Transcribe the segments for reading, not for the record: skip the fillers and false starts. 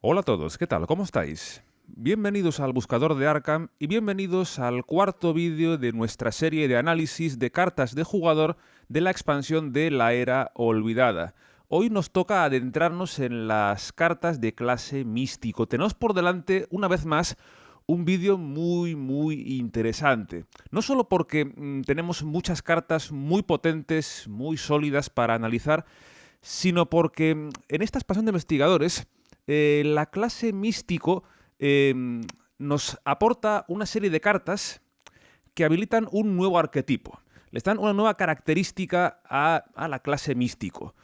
Hola a todos, ¿qué tal? ¿Cómo estáis? Bienvenidos al buscador de Arkham y bienvenidos al cuarto vídeo de nuestra serie de análisis de cartas de jugador de la expansión de la Era Olvidada. Hoy nos toca adentrarnos en las cartas de clase místico. Tenemos por delante, una vez más, un vídeo muy interesante. No solo porque tenemos muchas cartas muy potentes, muy sólidas para analizar, sino porque en esta expansión de investigadores la clase místico nos aporta una serie de cartas que habilitan un nuevo arquetipo. Les dan una nueva característica a la clase místico.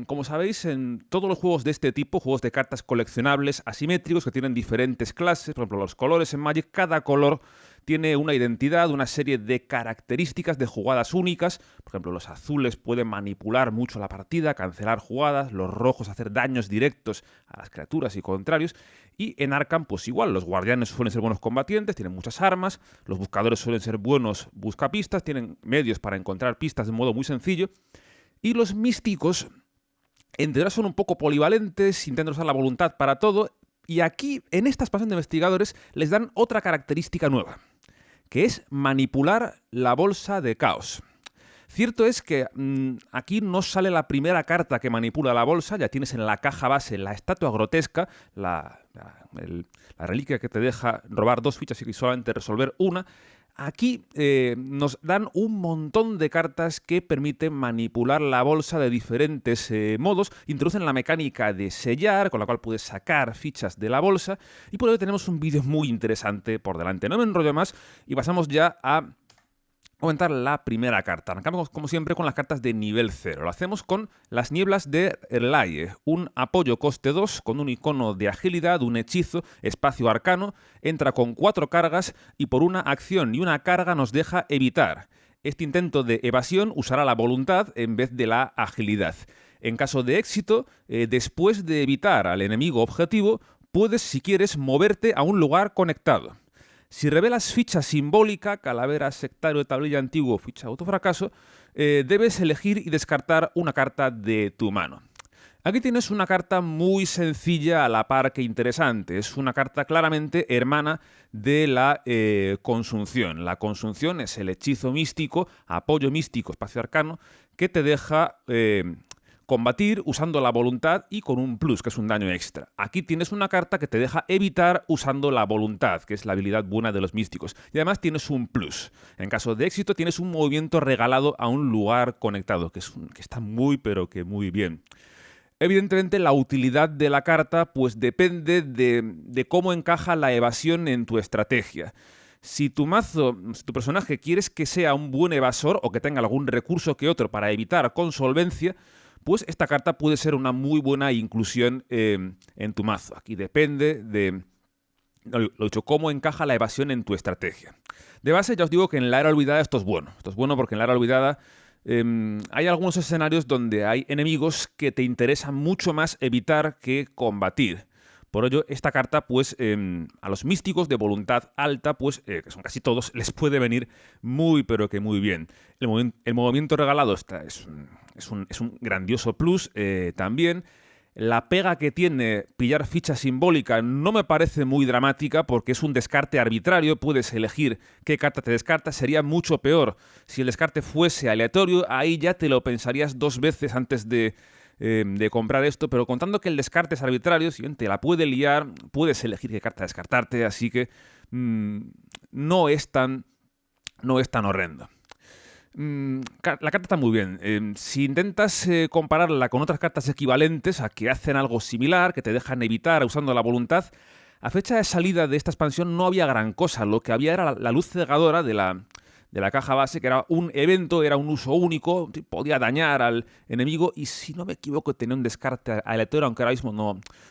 Como sabéis, en todos los juegos de este tipo, juegos de cartas coleccionables asimétricos que tienen diferentes clases, por ejemplo los colores en Magic, cada color tiene una identidad, una serie de características de jugadas únicas. Por ejemplo, los azules pueden manipular mucho la partida, cancelar jugadas, los rojos hacer daños directos a las criaturas y contrarios. Y en Arkham, pues igual, los guardianes suelen ser buenos combatientes, tienen muchas armas, los buscadores suelen ser buenos buscapistas, tienen medios para encontrar pistas de un modo muy sencillo. Y los místicos, en teoría, son un poco polivalentes, intentan usar la voluntad para todo. Y aquí, en esta expansión de investigadores, les dan otra característica nueva, que es manipular la bolsa de caos. Cierto es que aquí no sale la primera carta que manipula la bolsa, ya tienes en la caja base la estatua grotesca, la reliquia que te deja robar 2 fichas y solamente resolver una. Aquí nos dan un montón de cartas que permiten manipular la bolsa de diferentes modos, introducen la mecánica de sellar, con la cual puedes sacar fichas de la bolsa, y por ello tenemos un vídeo muy interesante por delante. No me enrollo más y pasamos ya a comentar la primera carta. Arrancamos como siempre con las cartas de nivel 0. Lo hacemos con las nieblas de Erlaye, un apoyo coste 2 con un icono de agilidad, un hechizo, espacio arcano, entra con 4 cargas y por una acción y una carga nos deja evitar. Este intento de evasión usará la voluntad en vez de la agilidad. En caso de éxito, después de evitar al enemigo objetivo, puedes, si quieres, moverte a un lugar conectado. Si revelas ficha simbólica, calavera, sectario de tablilla antiguo, ficha autofracaso, debes elegir y descartar una carta de tu mano. Aquí tienes una carta muy sencilla a la par que interesante. Es una carta claramente hermana de la consunción. La consunción es el hechizo místico, apoyo místico, espacio arcano, que te deja combatir usando la voluntad y con un plus, que es un daño extra. Aquí tienes una carta que te deja evitar usando la voluntad, que es la habilidad buena de los místicos. Y además tienes un plus. En caso de éxito tienes un movimiento regalado a un lugar conectado, que está muy pero que muy bien. Evidentemente la utilidad de la carta pues depende de cómo encaja la evasión en tu estrategia. Si tu personaje quieres que sea un buen evasor o que tenga algún recurso que otro para evitar con solvencia, pues esta carta puede ser una muy buena inclusión en tu mazo. Aquí depende de, lo dicho, cómo encaja la evasión en tu estrategia. De base ya os digo que en la Era Olvidada esto es bueno. Esto es bueno porque en la Era Olvidada hay algunos escenarios donde hay enemigos que te interesa mucho más evitar que combatir. Por ello, esta carta, pues, a los místicos de voluntad alta, pues, que son casi todos, les puede venir muy, pero que muy bien. El movimiento regalado es un grandioso plus también. La pega que tiene pillar ficha simbólica no me parece muy dramática porque es un descarte arbitrario, puedes elegir qué carta te descartas, sería mucho peor si el descarte fuese aleatorio, ahí ya te lo pensarías 2 veces antes de comprar esto, pero contando que el descarte es arbitrario, si bien te la puede liar, puedes elegir qué carta descartarte, así que no es tan horrendo. La carta está muy bien. Si intentas compararla con otras cartas equivalentes a que hacen algo similar, que te dejan evitar usando la voluntad, a fecha de salida de esta expansión no había gran cosa. Lo que había era la luz cegadora de la caja base, que era un evento, era un uso único, podía dañar al enemigo y, si no me equivoco, tenía un descarte aleatorio, aunque ahora mismo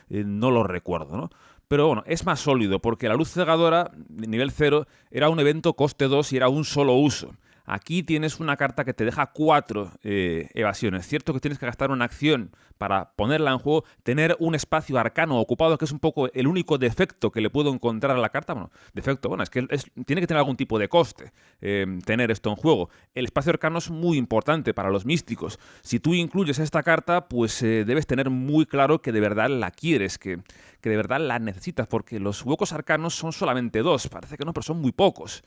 no lo recuerdo, ¿no? Pero bueno, es más sólido porque la luz cegadora, nivel 0, era un evento coste 2 y era un solo uso. Aquí tienes una carta que te deja 4 evasiones. Cierto que tienes que gastar una acción para ponerla en juego, tener un espacio arcano ocupado, que es un poco el único defecto que le puedo encontrar a la carta. Bueno, defecto, bueno, es que tiene que tener algún tipo de coste tener esto en juego. El espacio arcano es muy importante para los místicos. Si tú incluyes esta carta, pues debes tener muy claro que de verdad la quieres, que de verdad la necesitas, porque los huecos arcanos son solamente 2, parece que no, pero son muy pocos.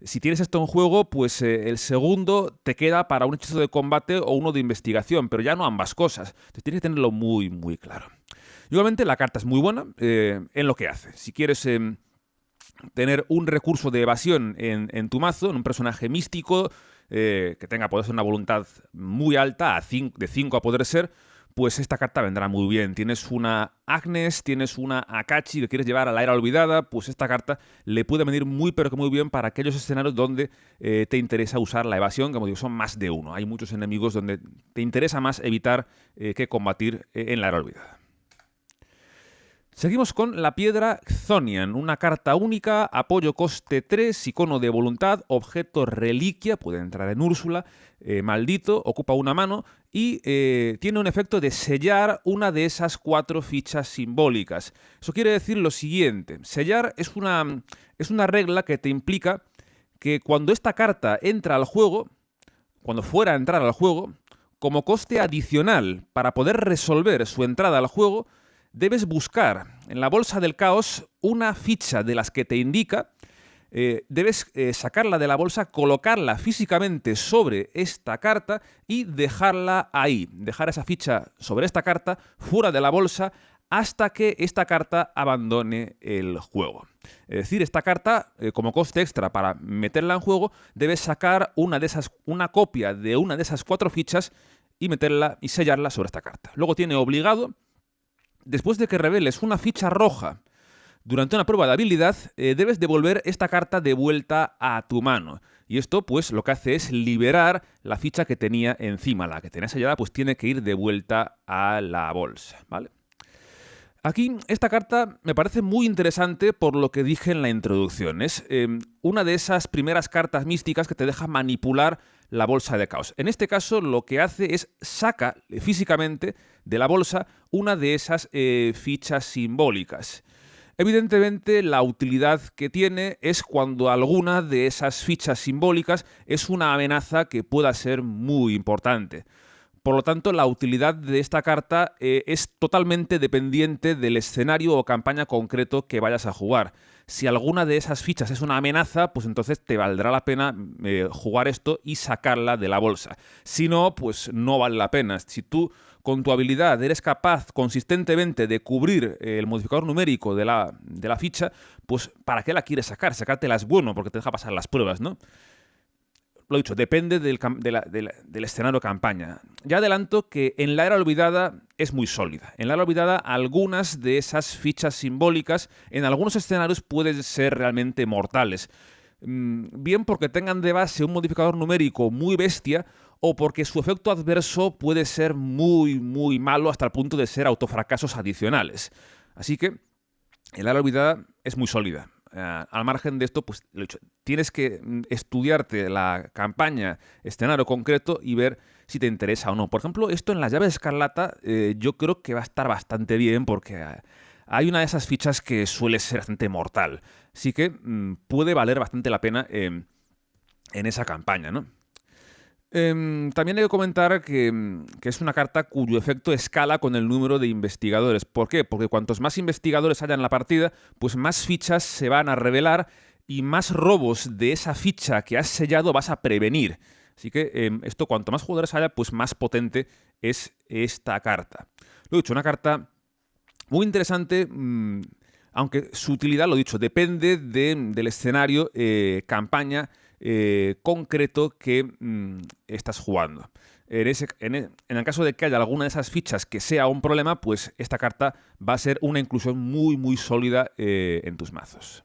Si tienes esto en juego, pues el segundo te queda para un hechizo de combate o uno de investigación, pero ya no ambas cosas. Entonces tienes que tenerlo muy, muy claro. Igualmente, la carta es muy buena en lo que hace. Si quieres tener un recurso de evasión en tu mazo, en un personaje místico que tenga, puede ser una voluntad muy alta, de 5 a poder ser, pues esta carta vendrá muy bien. Tienes una Agnes, tienes una Akachi que quieres llevar a la Era Olvidada, pues esta carta le puede venir muy pero que muy bien para aquellos escenarios donde te interesa usar la evasión, como digo, son más de uno. Hay muchos enemigos donde te interesa más evitar que combatir en la Era Olvidada. Seguimos con la piedra Chthonian, una carta única, apoyo coste 3, icono de voluntad, objeto reliquia, puede entrar en Úrsula, maldito, ocupa una mano y tiene un efecto de sellar una de esas 4 fichas simbólicas. Eso quiere decir lo siguiente: sellar es una regla que te implica que cuando esta carta entra al juego, cuando fuera a entrar al juego, como coste adicional para poder resolver su entrada al juego, debes buscar en la bolsa del caos una ficha de las que te indica, debes sacarla de la bolsa, colocarla físicamente sobre esta carta y dejarla ahí, dejar esa ficha sobre esta carta fuera de la bolsa hasta que esta carta abandone el juego. Es decir, esta carta, como coste extra para meterla en juego, debes sacar una copia de una de esas 4 fichas y meterla y sellarla sobre esta carta. Luego tiene obligado, después de que reveles una ficha roja durante una prueba de habilidad, debes devolver esta carta de vuelta a tu mano. Y esto, pues, lo que hace es liberar la ficha que tenía encima. La que tenía sellada, pues, tiene que ir de vuelta a la bolsa, ¿vale? Aquí, esta carta me parece muy interesante por lo que dije en la introducción. Es una de esas primeras cartas místicas que te deja manipular la bolsa de caos. En este caso, lo que hace es saca físicamente de la bolsa una de esas fichas simbólicas. Evidentemente, la utilidad que tiene es cuando alguna de esas fichas simbólicas es una amenaza que pueda ser muy importante. Por lo tanto, la utilidad de esta carta es totalmente dependiente del escenario o campaña concreto que vayas a jugar. Si alguna de esas fichas es una amenaza, pues entonces te valdrá la pena jugar esto y sacarla de la bolsa. Si no, pues no vale la pena. Si tú con tu habilidad eres capaz consistentemente de cubrir el modificador numérico de la ficha, pues ¿para qué la quieres sacar? Sacártela es bueno porque te deja pasar las pruebas, ¿no? Lo dicho, depende del escenario campaña. Ya adelanto que en la Era Olvidada es muy sólida. En la Era Olvidada algunas de esas fichas simbólicas en algunos escenarios pueden ser realmente mortales. Bien porque tengan de base un modificador numérico muy bestia o porque su efecto adverso puede ser muy, muy malo hasta el punto de ser autofracasos adicionales. Así que el Era Olvidada es muy sólida. Al margen de esto, pues lo he dicho, tienes que estudiarte la campaña, escenario concreto y ver si te interesa o no. Por ejemplo, esto en las llaves escarlata yo creo que va a estar bastante bien porque hay una de esas fichas que suele ser bastante mortal. Así que puede valer bastante la pena en esa campaña, ¿no? También hay que comentar que es una carta cuyo efecto escala con el número de investigadores. ¿Por qué? Porque cuantos más investigadores haya en la partida, pues más fichas se van a revelar y más robos de esa ficha que has sellado vas a prevenir. Así que esto, cuanto más jugadores haya, pues más potente es esta carta. Lo he dicho, una carta muy interesante, aunque su utilidad, lo he dicho, depende del escenario, campaña, concreto que estás jugando. En el caso de que haya alguna de esas fichas que sea un problema, pues esta carta va a ser una inclusión muy, muy sólida en tus mazos.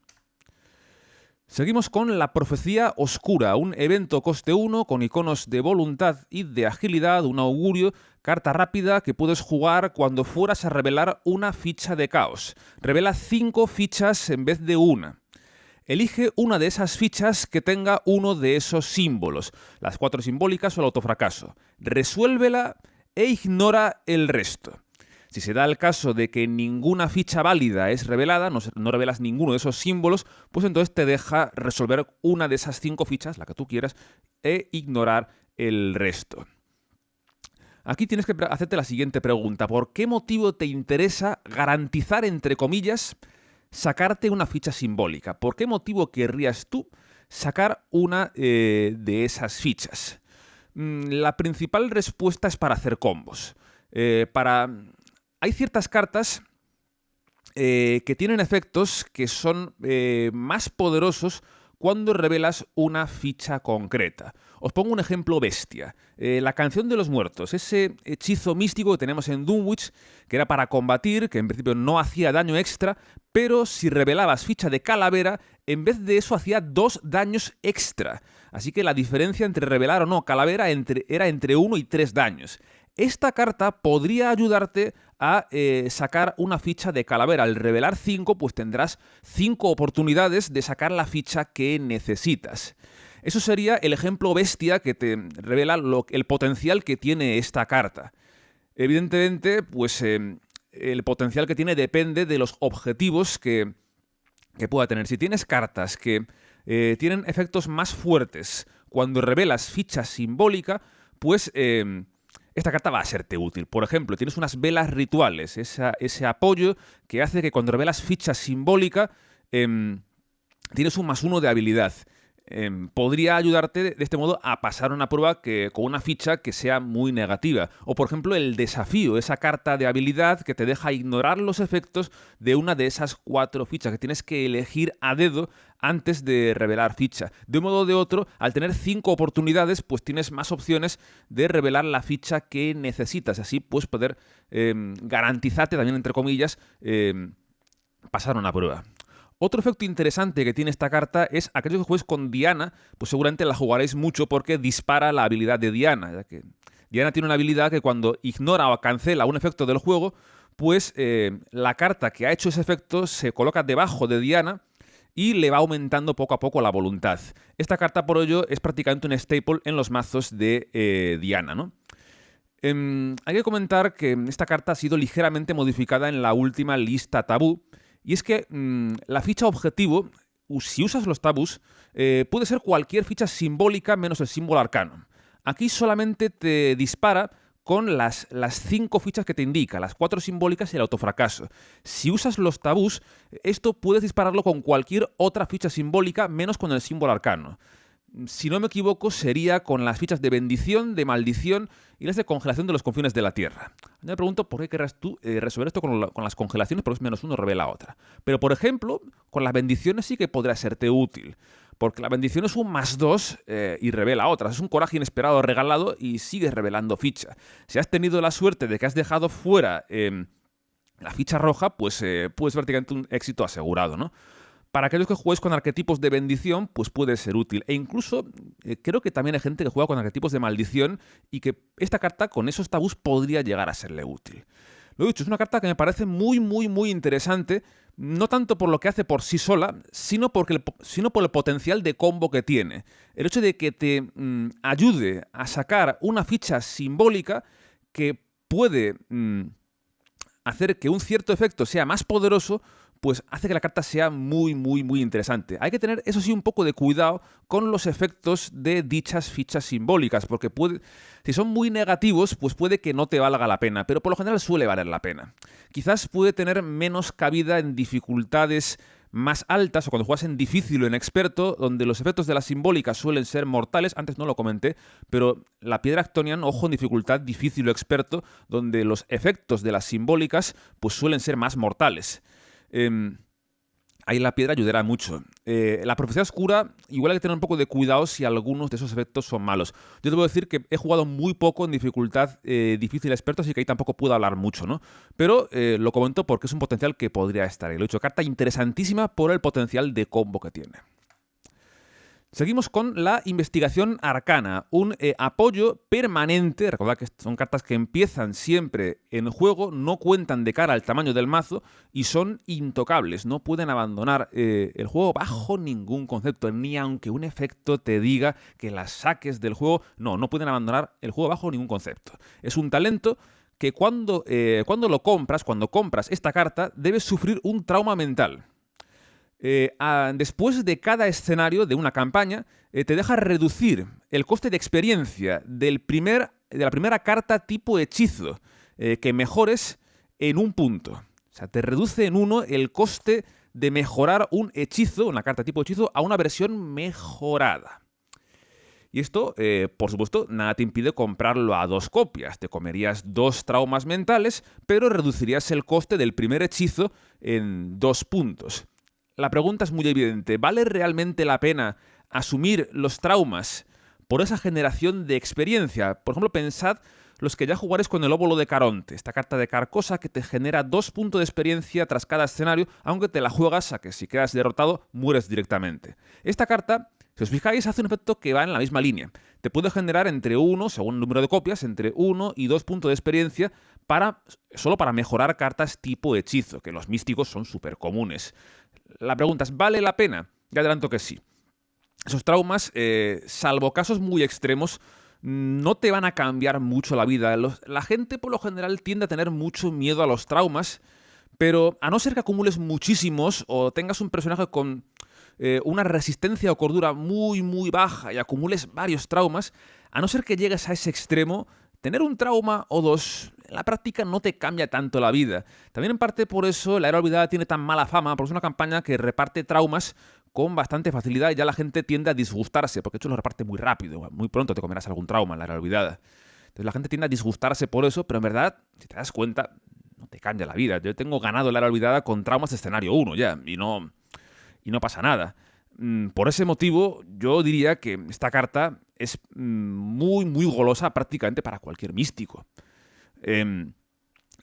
Seguimos con la Profecía Oscura, un evento coste 1 con iconos de voluntad y de agilidad, un augurio, carta rápida que puedes jugar cuando fueras a revelar una ficha de caos. Revela 5 fichas en vez de una. Elige una de esas fichas que tenga uno de esos símbolos, las 4 simbólicas o el autofracaso. Resuélvela e ignora el resto. Si se da el caso de que ninguna ficha válida es revelada, no revelas ninguno de esos símbolos, pues entonces te deja resolver una de esas 5 fichas, la que tú quieras, e ignorar el resto. Aquí tienes que hacerte la siguiente pregunta. ¿Por qué motivo te interesa garantizar, entre comillas, sacarte una ficha simbólica? ¿Por qué motivo querrías tú sacar una de esas fichas? La principal respuesta es para hacer combos. Hay ciertas cartas que tienen efectos que son más poderosos cuando revelas una ficha concreta. Os pongo un ejemplo bestia. La canción de los muertos, ese hechizo místico que tenemos en Dunwich, que era para combatir, que en principio no hacía daño extra, pero si revelabas ficha de calavera, en vez de eso hacía 2 daños extra. Así que la diferencia entre revelar o no calavera era entre 1 y 3 daños. Esta carta podría ayudarte a sacar una ficha de calavera. Al revelar 5, pues tendrás 5 oportunidades de sacar la ficha que necesitas. Eso sería el ejemplo bestia que te revela el potencial que tiene esta carta. Evidentemente, pues el potencial que tiene depende de los objetivos que pueda tener. Si tienes cartas que tienen efectos más fuertes cuando revelas ficha simbólica, pues esta carta va a serte útil. Por ejemplo, tienes unas velas rituales, ese apoyo que hace que cuando revelas ficha simbólica tienes un +1 de habilidad. Podría ayudarte de este modo a pasar una prueba con una ficha que sea muy negativa. O por ejemplo el desafío, esa carta de habilidad que te deja ignorar los efectos de una de esas 4 fichas que tienes que elegir a dedo antes de revelar ficha. De un modo o de otro, al tener 5 oportunidades, pues tienes más opciones de revelar la ficha que necesitas. Así puedes poder garantizarte también, entre comillas, pasar una prueba. Otro efecto interesante que tiene esta carta es aquellos que juegues con Diana, pues seguramente la jugaréis mucho porque dispara la habilidad de Diana, ya que Diana tiene una habilidad que cuando ignora o cancela un efecto del juego, pues la carta que ha hecho ese efecto se coloca debajo de Diana y le va aumentando poco a poco la voluntad. Esta carta, por ello, es prácticamente un staple en los mazos de Diana, ¿no? Hay que comentar que esta carta ha sido ligeramente modificada en la última lista tabú. Y es que la ficha objetivo, si usas los tabús, puede ser cualquier ficha simbólica menos el símbolo arcano. Aquí solamente te dispara con las 5 fichas que te indica, las 4 simbólicas y el autofracaso. Si usas los tabús, esto puedes dispararlo con cualquier otra ficha simbólica menos con el símbolo arcano. Si no me equivoco, sería con las fichas de bendición, de maldición y las de congelación de los confines de la tierra. Yo me pregunto por qué querrás tú resolver esto con las congelaciones, porque es -1 revela otra. Pero, por ejemplo, con las bendiciones sí que podría serte útil, porque la bendición es un +2 y revela otras. Es un coraje inesperado regalado y sigues revelando ficha. Si has tenido la suerte de que has dejado fuera la ficha roja, pues puedes prácticamente un éxito asegurado, ¿no? Para aquellos que juegues con arquetipos de bendición, pues puede ser útil. E incluso creo que también hay gente que juega con arquetipos de maldición y que esta carta con esos tabús podría llegar a serle útil. Lo dicho, es una carta que me parece muy, muy, muy interesante, no tanto por lo que hace por sí sola, sino por el potencial de combo que tiene. El hecho de que te ayude a sacar una ficha simbólica que puede hacer que un cierto efecto sea más poderoso, pues hace que la carta sea muy, muy, muy interesante. Hay que tener, eso sí, un poco de cuidado con los efectos de dichas fichas simbólicas, porque si son muy negativos, pues puede que no te valga la pena, pero por lo general suele valer la pena. Quizás puede tener menos cabida en dificultades más altas o cuando juegas en difícil o en experto, donde los efectos de las simbólicas suelen ser mortales. Antes no lo comenté, pero la piedra Actonian, ojo en dificultad difícil o experto, donde los efectos de las simbólicas pues suelen ser más mortales. Ahí la piedra ayudará mucho. La profecía oscura, igual hay que tener un poco de cuidado si algunos de esos efectos son malos. Yo debo decir que he jugado muy poco en dificultad difícil experto, así que ahí tampoco puedo hablar mucho, ¿no? Pero lo comento porque es un potencial que podría estar ahí. Lo he dicho, carta interesantísima por el potencial de combo que tiene. Seguimos con la investigación arcana, un apoyo permanente. Recordad que son cartas que empiezan siempre en juego, no cuentan de cara al tamaño del mazo y son intocables. No pueden abandonar el juego bajo ningún concepto, ni aunque un efecto te diga que las saques del juego. No pueden abandonar el juego bajo ningún concepto. Es un talento que cuando compras esta carta, debes sufrir un trauma mental. Después de cada escenario de una campaña, te deja reducir el coste de experiencia de la primera carta tipo hechizo que mejores en un punto. O sea, te reduce en 1 el coste de mejorar un hechizo, una carta tipo hechizo, a una versión mejorada. Y esto, por supuesto, nada te impide comprarlo a 2 copias. Te comerías 2 traumas mentales, pero reducirías el coste del primer hechizo en 2 puntos. La pregunta es muy evidente. ¿Vale realmente la pena asumir los traumas por esa generación de experiencia? Por ejemplo, pensad los que ya jugaréis con el óvulo de Caronte, esta carta de Carcosa que te genera 2 puntos de experiencia tras cada escenario, aunque te la juegas a que si quedas derrotado, mueres directamente. Esta carta, si os fijáis, hace un efecto que va en la misma línea. Te puede generar entre 1, según el número de copias, entre 1 y 2 puntos de experiencia solo para mejorar cartas tipo hechizo, que los místicos son súper comunes. La pregunta es, ¿vale la pena? Ya adelanto que sí. Esos traumas, salvo casos muy extremos, no te van a cambiar mucho la vida. La gente, por lo general, tiende a tener mucho miedo a los traumas, pero a no ser que acumules muchísimos o tengas un personaje con una resistencia o cordura muy, muy baja y acumules varios traumas, a no ser que llegues a ese extremo, tener un trauma o 2 en la práctica no te cambia tanto la vida. También en parte por eso la Era Olvidada tiene tan mala fama, porque es una campaña que reparte traumas con bastante facilidad y ya la gente tiende a disgustarse, porque de hecho lo reparte muy rápido. Muy pronto te comerás algún trauma en la Era Olvidada. Entonces la gente tiende a disgustarse por eso, pero en verdad, si te das cuenta, no te cambia la vida. Yo tengo ganado la Era Olvidada con traumas de escenario 1 ya, y no pasa nada. Por ese motivo, yo diría que esta carta es muy, muy golosa prácticamente para cualquier místico.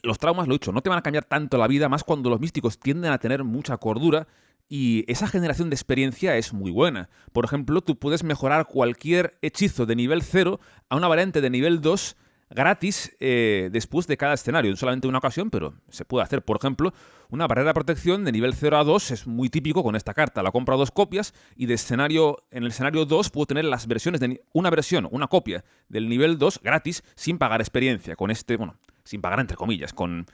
Los traumas, lo he dicho, no te van a cambiar tanto la vida, más cuando los místicos tienden a tener mucha cordura y esa generación de experiencia es muy buena. Por ejemplo, tú puedes mejorar cualquier hechizo de nivel 0 a una variante de nivel 2 gratis después de cada escenario. No solamente una ocasión, pero se puede hacer. Por ejemplo, una barrera de protección de nivel 0 a 2 es muy típico con esta carta. La compro a 2 copias y en el escenario 2 puedo tener las versiones de una copia del nivel 2 gratis sin pagar experiencia. Sin pagar entre comillas, con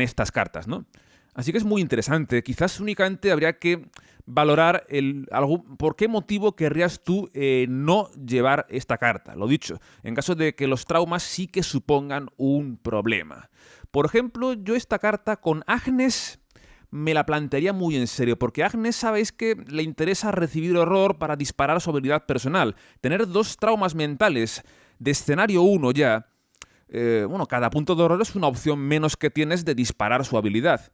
estas cartas, ¿no? Así que es muy interesante. Quizás únicamente habría que valorar por qué motivo querrías tú no llevar esta carta. Lo dicho, en caso de que los traumas sí que supongan un problema. Por ejemplo, yo esta carta con Agnes me la plantearía muy en serio, porque a Agnes sabéis que le interesa recibir horror para disparar su habilidad personal. Tener 2 traumas mentales de escenario 1 ya, cada punto de horror es una opción menos que tienes de disparar su habilidad.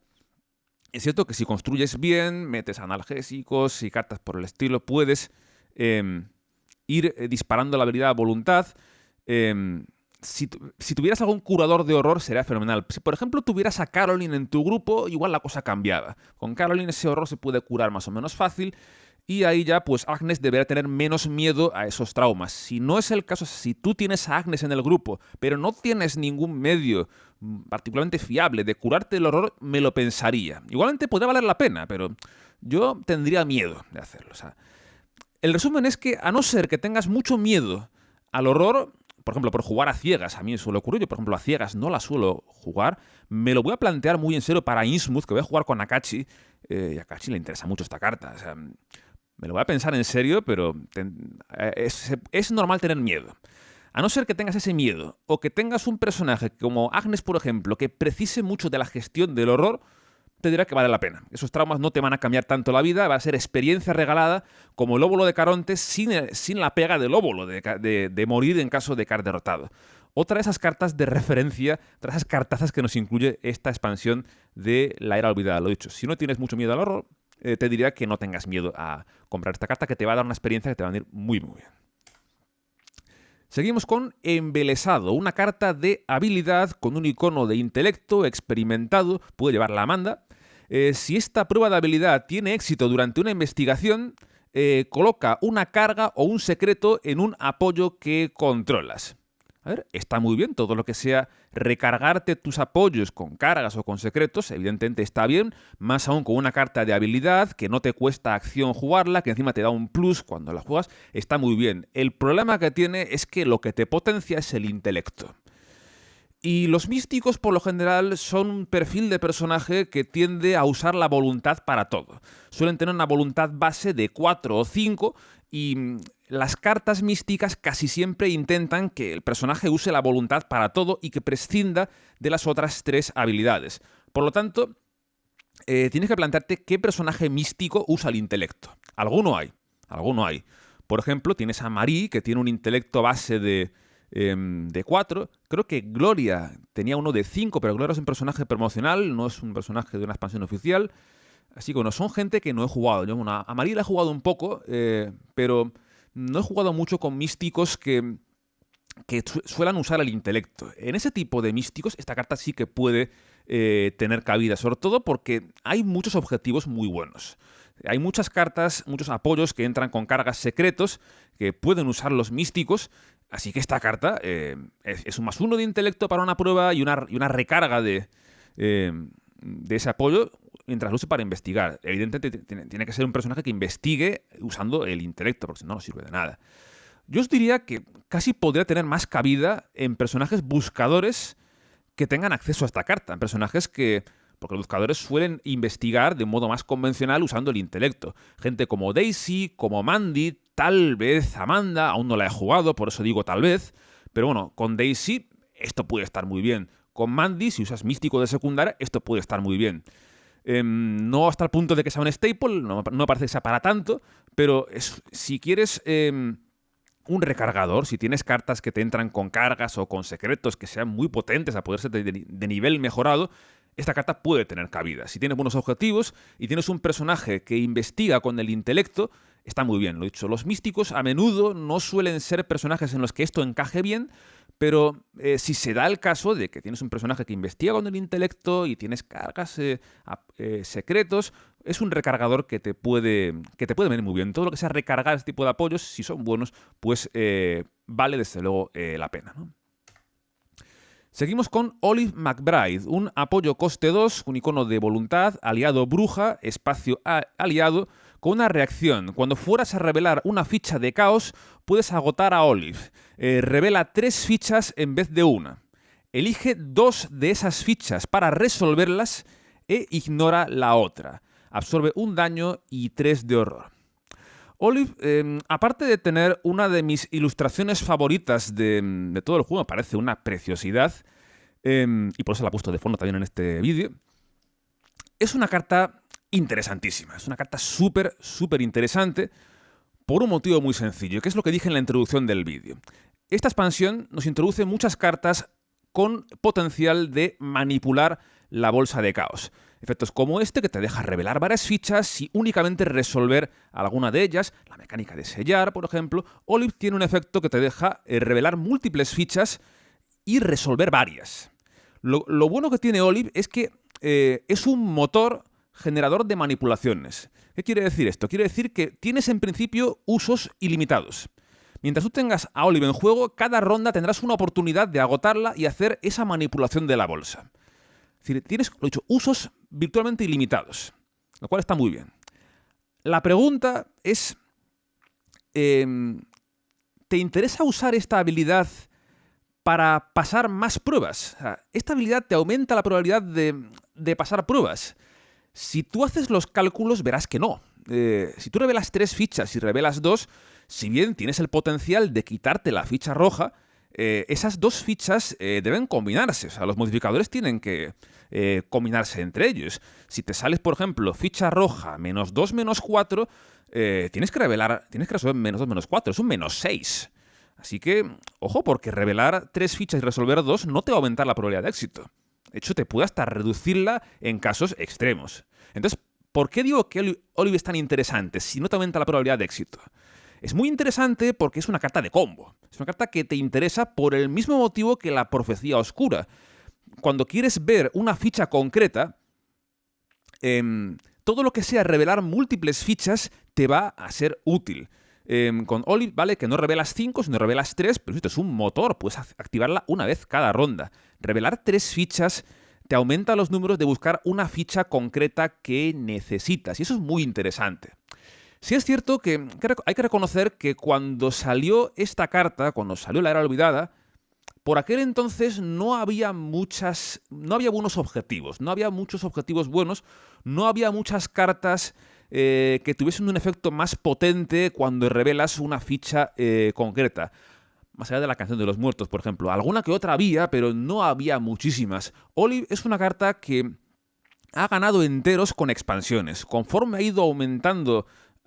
Es cierto que si construyes bien, metes analgésicos y cartas por el estilo, puedes ir disparando la habilidad a voluntad. Si tuvieras algún curador de horror sería fenomenal. Si por ejemplo tuvieras a Caroline en tu grupo, igual la cosa cambiaba. Con Caroline ese horror se puede curar más o menos fácil y ahí ya pues Agnes deberá tener menos miedo a esos traumas. Si no es el caso, si tú tienes a Agnes en el grupo, pero no tienes ningún medio particularmente fiable de curarte el horror, me lo pensaría. Igualmente podría valer la pena, pero yo tendría miedo de hacerlo. O sea, el resumen es que a no ser que tengas mucho miedo al horror, por ejemplo, por jugar a ciegas, a mí me suele ocurrir, yo por ejemplo a ciegas no la suelo jugar, me lo voy a plantear muy en serio para Innsmouth, que voy a jugar con Akachi, y a Akachi le interesa mucho esta carta, o sea, me lo voy a pensar en serio, pero es normal tener miedo. A no ser que tengas ese miedo, o que tengas un personaje como Agnes, por ejemplo, que precise mucho de la gestión del horror, te dirá que vale la pena. Esos traumas no te van a cambiar tanto la vida, va a ser experiencia regalada, como el óvulo de Caronte sin la pega del óvulo, de morir en caso de caer derrotado. Otra de esas cartas de referencia, otra de esas cartazas que nos incluye esta expansión de la Era Olvidada. Lo dicho, si no tienes mucho miedo al horror, te diría que no tengas miedo a comprar esta carta, que te va a dar una experiencia que te va a venir muy, muy bien. Seguimos con Embelesado, una carta de habilidad con un icono de intelecto experimentado, puede llevar la Amanda. Si esta prueba de habilidad tiene éxito durante una investigación, coloca una carga o un secreto en un apoyo que controlas. A ver, está muy bien, todo lo que sea recargarte tus apoyos con cargas o con secretos, evidentemente está bien, más aún con una carta de habilidad que no te cuesta acción jugarla, que encima te da un plus cuando la juegas, está muy bien. El problema que tiene es que lo que te potencia es el intelecto. Y los místicos, por lo general, son un perfil de personaje que tiende a usar la voluntad para todo. Suelen tener una voluntad base de 4 o 5 y las cartas místicas casi siempre intentan que el personaje use la voluntad para todo y que prescinda de las otras 3 habilidades. Por lo tanto, tienes que plantearte qué personaje místico usa el intelecto. Alguno hay. Por ejemplo, tienes a Marie, que tiene un intelecto base de 4. Creo que Gloria tenía uno de 5, pero Gloria es un personaje promocional, no es un personaje de una expansión oficial. Así que bueno, son gente que no he jugado. Yo a Marie la he jugado un poco, pero no he jugado mucho con místicos que suelan usar el intelecto. En ese tipo de místicos, esta carta sí que puede tener cabida, sobre todo porque hay muchos objetivos muy buenos. Hay muchas cartas, muchos apoyos que entran con cargas secretos que pueden usar los místicos. Así que esta carta es un +1 de intelecto para una prueba y una recarga de ese apoyo mientras lo use para investigar. Evidentemente tiene que ser un personaje que investigue usando el intelecto, porque si no, no sirve de nada. Yo os diría que casi podría tener más cabida en personajes buscadores que tengan acceso a esta carta. En personajes que... Porque los buscadores suelen investigar de un modo más convencional usando el intelecto. Gente como Daisy, como Mandy, tal vez Amanda, aún no la he jugado, por eso digo tal vez. Pero bueno, con Daisy esto puede estar muy bien. Con Mandy, si usas místico de secundaria, esto puede estar muy bien. No hasta el punto de que sea un staple, no me parece que sea para tanto, pero si quieres un recargador, si tienes cartas que te entran con cargas o con secretos que sean muy potentes a poder ser de nivel mejorado, esta carta puede tener cabida. Si tienes buenos objetivos y tienes un personaje que investiga con el intelecto, está muy bien. Lo he dicho, los místicos a menudo no suelen ser personajes en los que esto encaje bien, pero si se da el caso de que tienes un personaje que investiga con el intelecto y tienes cargas secretos, es un recargador que te puede venir muy bien. Todo lo que sea recargar este tipo de apoyos, si son buenos, pues vale desde luego la pena, ¿no? Seguimos con Olive McBride, un apoyo coste 2, un icono de voluntad, aliado bruja, espacio aliado, con una reacción. Cuando fueras a revelar una ficha de caos, puedes agotar a Olive. Revela 3 fichas en vez de una. Elige 2 de esas fichas para resolverlas e ignora la otra. Absorbe 1 daño y 3 de horror. Olive, aparte de tener una de mis ilustraciones favoritas de todo el juego, me parece una preciosidad, y por eso la he puesto de fondo también en este vídeo, es una carta interesantísima, es una carta súper interesante por un motivo muy sencillo, que es lo que dije en la introducción del vídeo. Esta expansión nos introduce muchas cartas con potencial de manipular la bolsa de caos. Efectos como este que te deja revelar varias fichas y únicamente resolver alguna de ellas. La mecánica de sellar, por ejemplo. Olive tiene un efecto que te deja revelar múltiples fichas y resolver varias. Lo bueno que tiene Olive es que es un motor generador de manipulaciones. ¿Qué quiere decir esto? Quiere decir que tienes en principio usos ilimitados. Mientras tú tengas a Olive en juego, cada ronda tendrás una oportunidad de agotarla y hacer esa manipulación de la bolsa. Es decir, tienes, lo dicho, usos virtualmente ilimitados, lo cual está muy bien. La pregunta es, ¿te interesa usar esta habilidad para pasar más pruebas? O sea, esta habilidad te aumenta la probabilidad de pasar pruebas. Si tú haces los cálculos, verás que no. Si tú revelas 3 fichas y revelas 2, si bien tienes el potencial de quitarte la ficha roja, esas 2 fichas deben combinarse. O sea, los modificadores tienen que combinarse entre ellos. Si te sales, por ejemplo, ficha roja, -2, -4, tienes que resolver -2, -4. Es un -6. Así que, ojo, porque revelar 3 fichas y resolver 2 no te va a aumentar la probabilidad de éxito. De hecho, te puede hasta reducirla en casos extremos. Entonces, ¿por qué digo que Olive es tan interesante si no te aumenta la probabilidad de éxito? Es muy interesante porque es una carta de combo. Es una carta que te interesa por el mismo motivo que la profecía oscura. Cuando quieres ver una ficha concreta, todo lo que sea revelar múltiples fichas te va a ser útil. Con Olive, vale, que no revelas 5, sino revelas 3, pero esto es un motor, puedes activarla una vez cada ronda. Revelar 3 fichas te aumenta los números de buscar una ficha concreta que necesitas, y eso es muy interesante. Sí es cierto que hay que reconocer que cuando salió esta carta, cuando salió la Era Olvidada, por aquel entonces no había buenos objetivos, no había muchos objetivos buenos, no había muchas cartas que tuviesen un efecto más potente cuando revelas una ficha concreta. Más allá de la Canción de los Muertos, por ejemplo. Alguna que otra había, pero no había muchísimas. Olive es una carta que ha ganado enteros con expansiones. Conforme ha ido aumentando,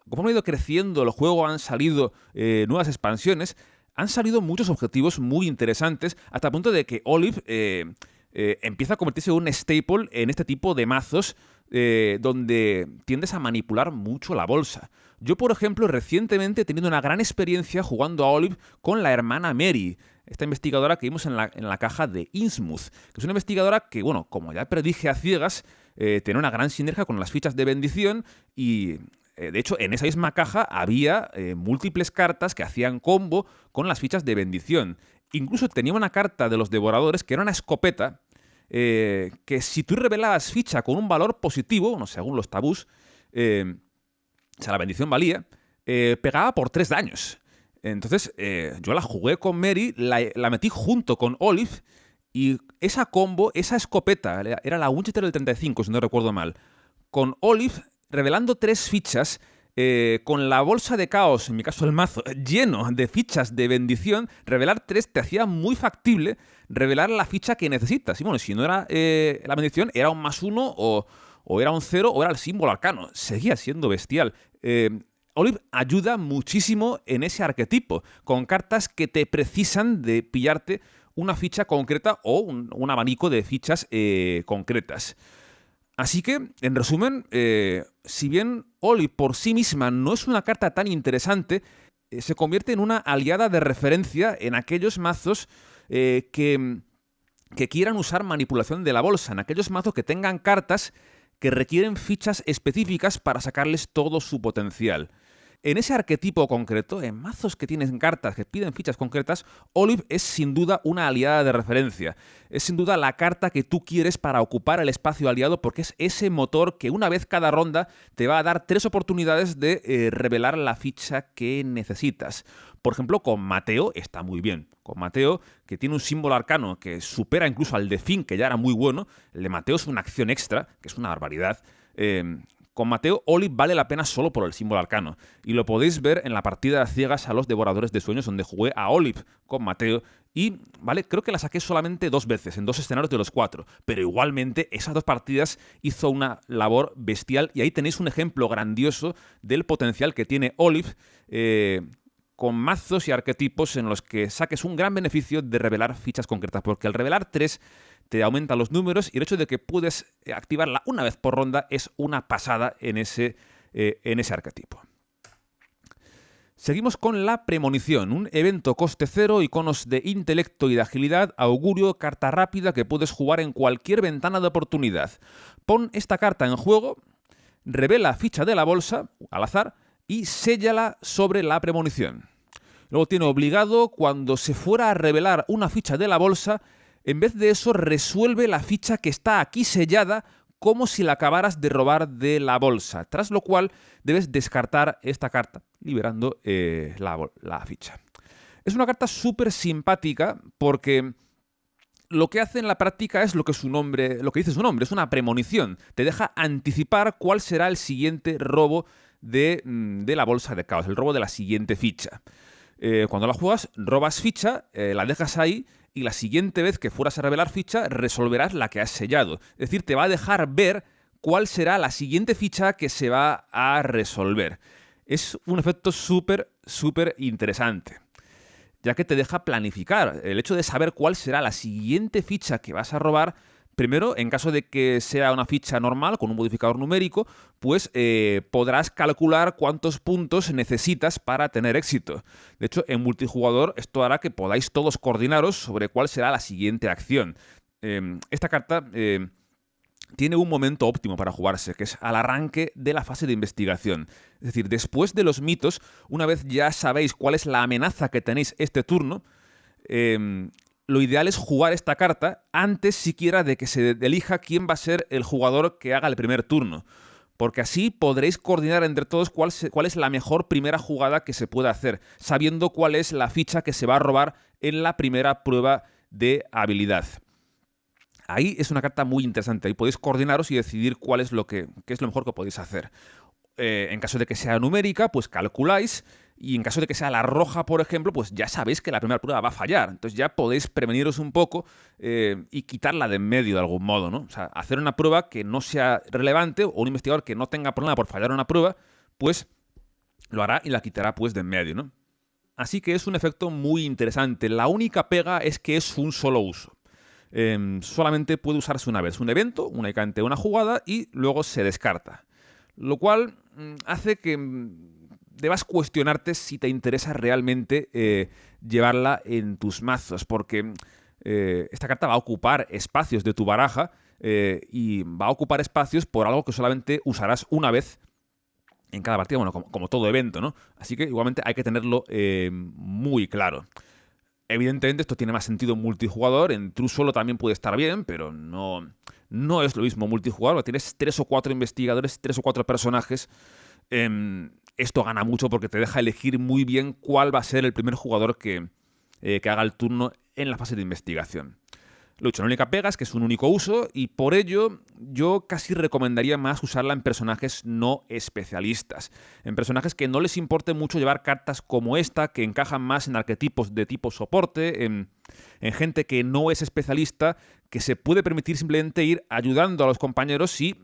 conforme ha ido creciendo el juego, han salido nuevas expansiones, han salido muchos objetivos muy interesantes, hasta el punto de que Olive empieza a convertirse en un staple en este tipo de mazos donde tiendes a manipular mucho la bolsa. Yo, por ejemplo, recientemente he tenido una gran experiencia jugando a Olive con la hermana Mary, esta investigadora que vimos en la caja de Innsmouth, que es una investigadora que, bueno, como ya predije a ciegas, tiene una gran sinergia con las fichas de bendición y... de hecho, en esa misma caja había múltiples cartas que hacían combo con las fichas de bendición. Incluso tenía una carta de los devoradores que era una escopeta que si tú revelabas ficha con un valor positivo, bueno, según los tabús, o sea, la bendición valía, pegaba por 3 daños. Entonces, yo la jugué con Mary, la metí junto con Olive, y esa combo, esa escopeta, era la Winchester del 35, si no recuerdo mal, con Olive revelando 3 fichas, con la bolsa de caos, en mi caso el mazo, lleno de fichas de bendición, revelar 3 te hacía muy factible revelar la ficha que necesitas. Y bueno, si no era la bendición, era un +1 o era un 0 o era el símbolo arcano. Seguía siendo bestial. Olive ayuda muchísimo en ese arquetipo, con cartas que te precisan de pillarte una ficha concreta o un abanico de fichas concretas. Así que, en resumen, si bien Olive por sí misma no es una carta tan interesante, se convierte en una aliada de referencia en aquellos mazos que quieran usar manipulación de la bolsa, en aquellos mazos que tengan cartas que requieren fichas específicas para sacarles todo su potencial. En ese arquetipo concreto, en mazos que tienen cartas que piden fichas concretas, Olive es sin duda una aliada de referencia. Es sin duda la carta que tú quieres para ocupar el espacio aliado, porque es ese motor que una vez cada ronda te va a dar 3 oportunidades de revelar la ficha que necesitas. Por ejemplo, con Mateo está muy bien. Con Mateo, que tiene un símbolo arcano que supera incluso al de Finn, que ya era muy bueno. El de Mateo es una acción extra, que es una barbaridad. Con Mateo, Olive vale la pena solo por el símbolo arcano. Y lo podéis ver en la partida de ciegas a los Devoradores de Sueños, donde jugué a Olive con Mateo. Y, vale, creo que la saqué solamente 2 veces, en 2 escenarios de los 4. Pero igualmente, esas 2 partidas hizo una labor bestial. Y ahí tenéis un ejemplo grandioso del potencial que tiene Olive con mazos y arquetipos en los que saques un gran beneficio de revelar fichas concretas. Porque al revelar 3... te aumenta los números y el hecho de que puedes activarla una vez por ronda es una pasada en ese arquetipo. Seguimos con la Premonición, un evento coste 0, iconos de intelecto y de agilidad, augurio, carta rápida que puedes jugar en cualquier ventana de oportunidad. Pon esta carta en juego, revela ficha de la bolsa, al azar, y séllala sobre la Premonición. Luego tiene obligado, cuando se fuera a revelar una ficha de la bolsa, en vez de eso, resuelve la ficha que está aquí sellada como si la acabaras de robar de la bolsa, tras lo cual debes descartar esta carta, liberando la ficha. Es una carta súper simpática porque lo que hace en la práctica es lo que dice su nombre, es una premonición. Te deja anticipar cuál será el siguiente robo de la bolsa de caos, el robo de la siguiente ficha. Cuando la juegas, robas ficha, la dejas ahí, y la siguiente vez que fueras a revelar ficha, resolverás la que has sellado. Es decir, te va a dejar ver cuál será la siguiente ficha que se va a resolver. Es un efecto súper, súper interesante, ya que te deja planificar. El hecho de saber cuál será la siguiente ficha que vas a robar, primero, en caso de que sea una ficha normal con un modificador numérico, pues podrás calcular cuántos puntos necesitas para tener éxito. De hecho, en multijugador esto hará que podáis todos coordinaros sobre cuál será la siguiente acción. Esta carta tiene un momento óptimo para jugarse, que es al arranque de la fase de investigación. Es decir, después de los mitos, una vez ya sabéis cuál es la amenaza que tenéis este turno, lo ideal es jugar esta carta antes siquiera de que se elija quién va a ser el jugador que haga el primer turno. Porque así podréis coordinar entre todos cuál es la mejor primera jugada que se pueda hacer, sabiendo cuál es la ficha que se va a robar en la primera prueba de habilidad. Ahí es una carta muy interesante. Ahí podéis coordinaros y decidir qué es lo mejor que podéis hacer. En caso de que sea numérica, pues calculáis. Y en caso de que sea la roja, por ejemplo, pues ya sabéis que la primera prueba va a fallar. Entonces ya podéis preveniros un poco y quitarla de en medio de algún modo, ¿no? O sea, hacer una prueba que no sea relevante o un investigador que no tenga problema por fallar una prueba, pues lo hará y la quitará pues de en medio, ¿no? Así que es un efecto muy interesante. La única pega es que es un solo uso. Solamente puede usarse una vez. Un evento, únicamente una jugada, y luego se descarta. Lo cual hace que debas cuestionarte si te interesa realmente llevarla en tus mazos, porque esta carta va a ocupar espacios de tu baraja y va a ocupar espacios por algo que solamente usarás una vez en cada partida, bueno, como todo evento, ¿no? Así que igualmente hay que tenerlo muy claro. Evidentemente esto tiene más sentido en multijugador, en True Solo también puede estar bien, pero no es lo mismo multijugador. Tienes 3 o 4 investigadores, 3 o 4 personajes. Esto gana mucho porque te deja elegir muy bien cuál va a ser el primer jugador que haga el turno en la fase de investigación. Lo dicho, la única pega es que es un único uso y por ello yo casi recomendaría más usarla en personajes no especialistas. En personajes que no les importe mucho llevar cartas como esta, que encajan más en arquetipos de tipo soporte, en gente que no es especialista, que se puede permitir simplemente ir ayudando a los compañeros y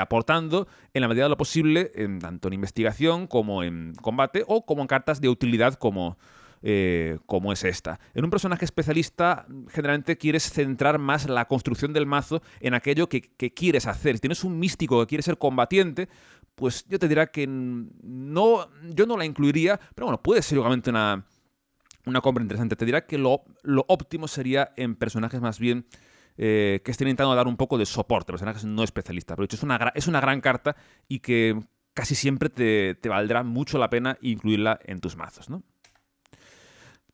aportando en la medida de lo posible, tanto en investigación como en combate o como en cartas de utilidad como es esta. En un personaje especialista generalmente quieres centrar más la construcción del mazo en aquello que quieres hacer. Si tienes un místico que quiere ser combatiente, pues yo te diría que yo no la incluiría, pero bueno, puede ser igualmente una compra interesante. Te diría que lo óptimo sería en personajes más bien que estén intentando dar un poco de soporte, personajes no especialistas. Pero de hecho es una gran carta y que casi siempre te valdrá mucho la pena incluirla en tus mazos, ¿no?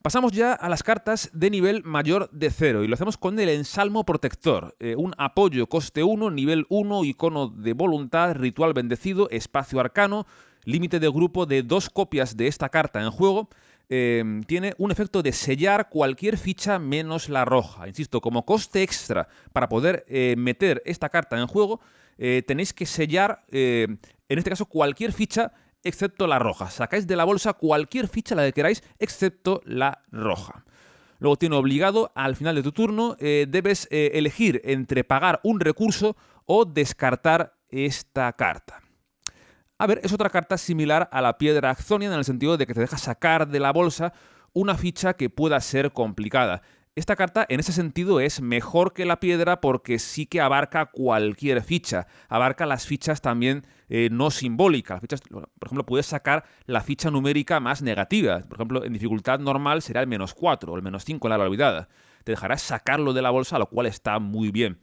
Pasamos ya a las cartas de nivel mayor de 0 y lo hacemos con el Ensalmo Protector. Un apoyo coste 1, nivel 1, icono de voluntad, ritual bendecido, espacio arcano, límite de grupo de 2 copias de esta carta en juego. Tiene un efecto de sellar cualquier ficha menos la roja. Insisto, como coste extra para poder meter esta carta en juego, tenéis que sellar, en este caso, cualquier ficha excepto la roja. Sacáis de la bolsa cualquier ficha, la que queráis, excepto la roja. Luego tiene obligado, al final de tu turno, debes elegir entre pagar un recurso o descartar esta carta. A ver, es otra carta similar a la Piedra Axonian en el sentido de que te deja sacar de la bolsa una ficha que pueda ser complicada. Esta carta, en ese sentido, es mejor que la piedra porque sí que abarca cualquier ficha. Abarca las fichas también no simbólicas. Las fichas, por ejemplo, puedes sacar la ficha numérica más negativa. Por ejemplo, en dificultad normal será el -4 o el -5 en la olvidada. Te dejarás sacarlo de la bolsa, lo cual está muy bien.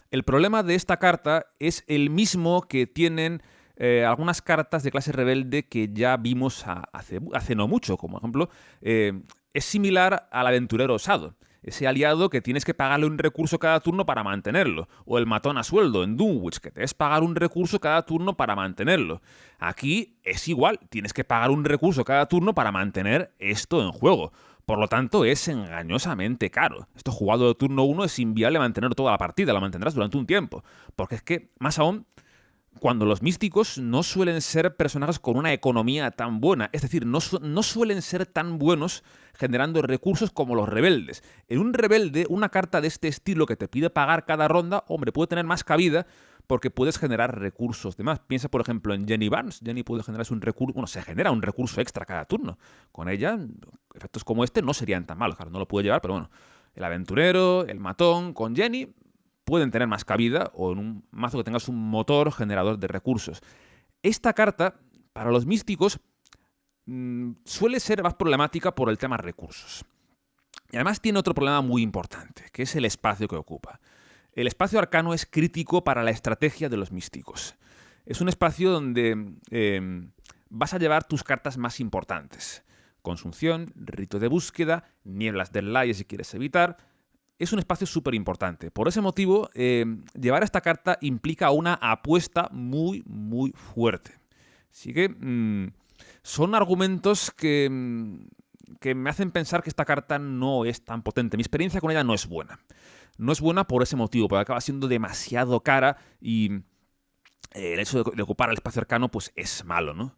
El problema de esta carta es el mismo que tienen algunas cartas de clase rebelde que ya vimos hace no mucho. Como, por ejemplo, es similar al aventurero osado. Ese aliado que tienes que pagarle un recurso cada turno para mantenerlo. O el matón a sueldo en Dunwich, que te es pagar un recurso cada turno para mantenerlo. Aquí es igual, tienes que pagar un recurso cada turno para mantener esto en juego. Por lo tanto, es engañosamente caro. Esto jugado de turno 1 es inviable mantener toda la partida, la mantendrás durante un tiempo. Porque es que, más aún, cuando los místicos no suelen ser personajes con una economía tan buena, es decir, no suelen ser tan buenos generando recursos como los rebeldes. En un rebelde, una carta de este estilo que te pide pagar cada ronda, hombre, puede tener más cabida porque puedes generar recursos de más. Piensa, por ejemplo, en Jenny Barnes. Jenny puede generarse un recurso, bueno, se genera un recurso extra cada turno. Con ella, efectos como este no serían tan malos. Claro, no lo puede llevar, pero bueno, el aventurero, el matón, con Jenny pueden tener más cabida, o en un mazo que tengas un motor generador de recursos. Esta carta, para los místicos, suele ser más problemática por el tema recursos. Y además tiene otro problema muy importante, que es el espacio que ocupa. El espacio arcano es crítico para la estrategia de los místicos. Es un espacio donde vas a llevar tus cartas más importantes. Consunción, rito de búsqueda, nieblas del Laie si quieres evitar. Es un espacio súper importante. Por ese motivo, llevar esta carta implica una apuesta muy, muy fuerte. Así que son argumentos que me hacen pensar que esta carta no es tan potente. Mi experiencia con ella no es buena. No es buena por ese motivo, porque acaba siendo demasiado cara y el hecho de ocupar el espacio arcano pues es malo, ¿no?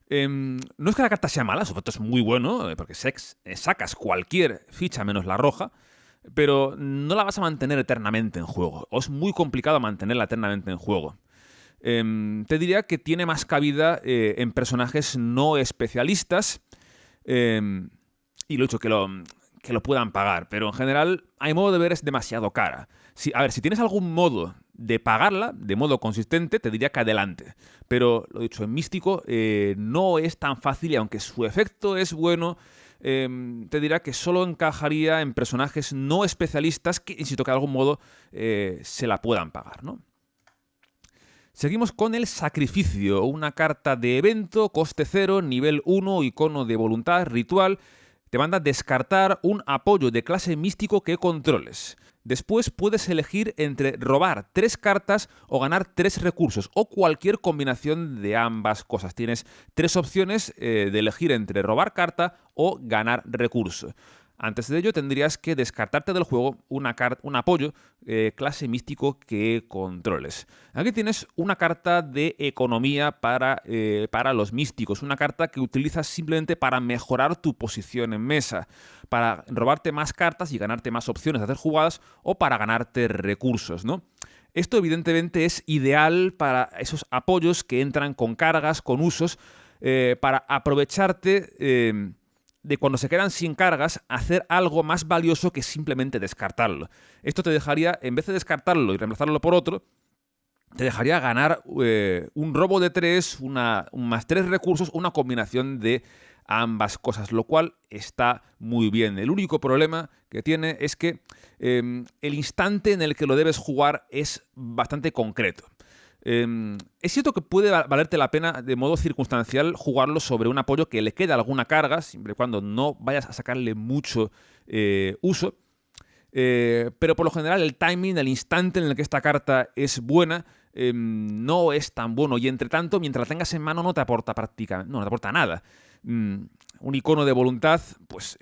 No es que la carta sea mala, su efecto es muy bueno, porque sacas cualquier ficha menos la roja, pero no la vas a mantener eternamente en juego. O es muy complicado mantenerla eternamente en juego. Te diría que tiene más cabida en personajes no especialistas, y lo he dicho, que lo puedan pagar, pero en general, a mi modo de ver, es demasiado cara. Si tienes algún modo de pagarla de modo consistente, te diría que adelante. Pero, lo dicho, en Místico no es tan fácil y aunque su efecto es bueno, te diría que solo encajaría en personajes no especialistas que, insisto, que de algún modo se la puedan pagar, ¿no? Seguimos con el Sacrificio, una carta de evento, coste 0, nivel 1, icono de voluntad, ritual. Te manda a descartar un apoyo de clase místico que controles. Después puedes elegir entre robar 3 cartas o ganar 3 recursos, o cualquier combinación de ambas cosas. Tienes 3 opciones de elegir entre robar carta o ganar recurso. Antes de ello tendrías que descartarte del juego un apoyo clase místico que controles. Aquí tienes una carta de economía para los místicos, una carta que utilizas simplemente para mejorar tu posición en mesa, para robarte más cartas y ganarte más opciones de hacer jugadas o para ganarte recursos, ¿no? Esto evidentemente es ideal para esos apoyos que entran con cargas, con usos, para aprovecharte de cuando se quedan sin cargas, hacer algo más valioso que simplemente descartarlo. Esto te dejaría, en vez de descartarlo y reemplazarlo por otro, te dejaría ganar un robo de 3, un más 3 recursos, una combinación de ambas cosas, lo cual está muy bien. El único problema que tiene es que el instante en el que lo debes jugar es bastante concreto. Es cierto que puede valerte la pena de modo circunstancial jugarlo sobre un apoyo que le queda alguna carga, siempre y cuando no vayas a sacarle mucho uso, pero por lo general el timing, el instante en el que esta carta es buena, no es tan bueno, y entre tanto, mientras la tengas en mano no te aporta prácticamente, no te aporta nada. Un icono de voluntad, pues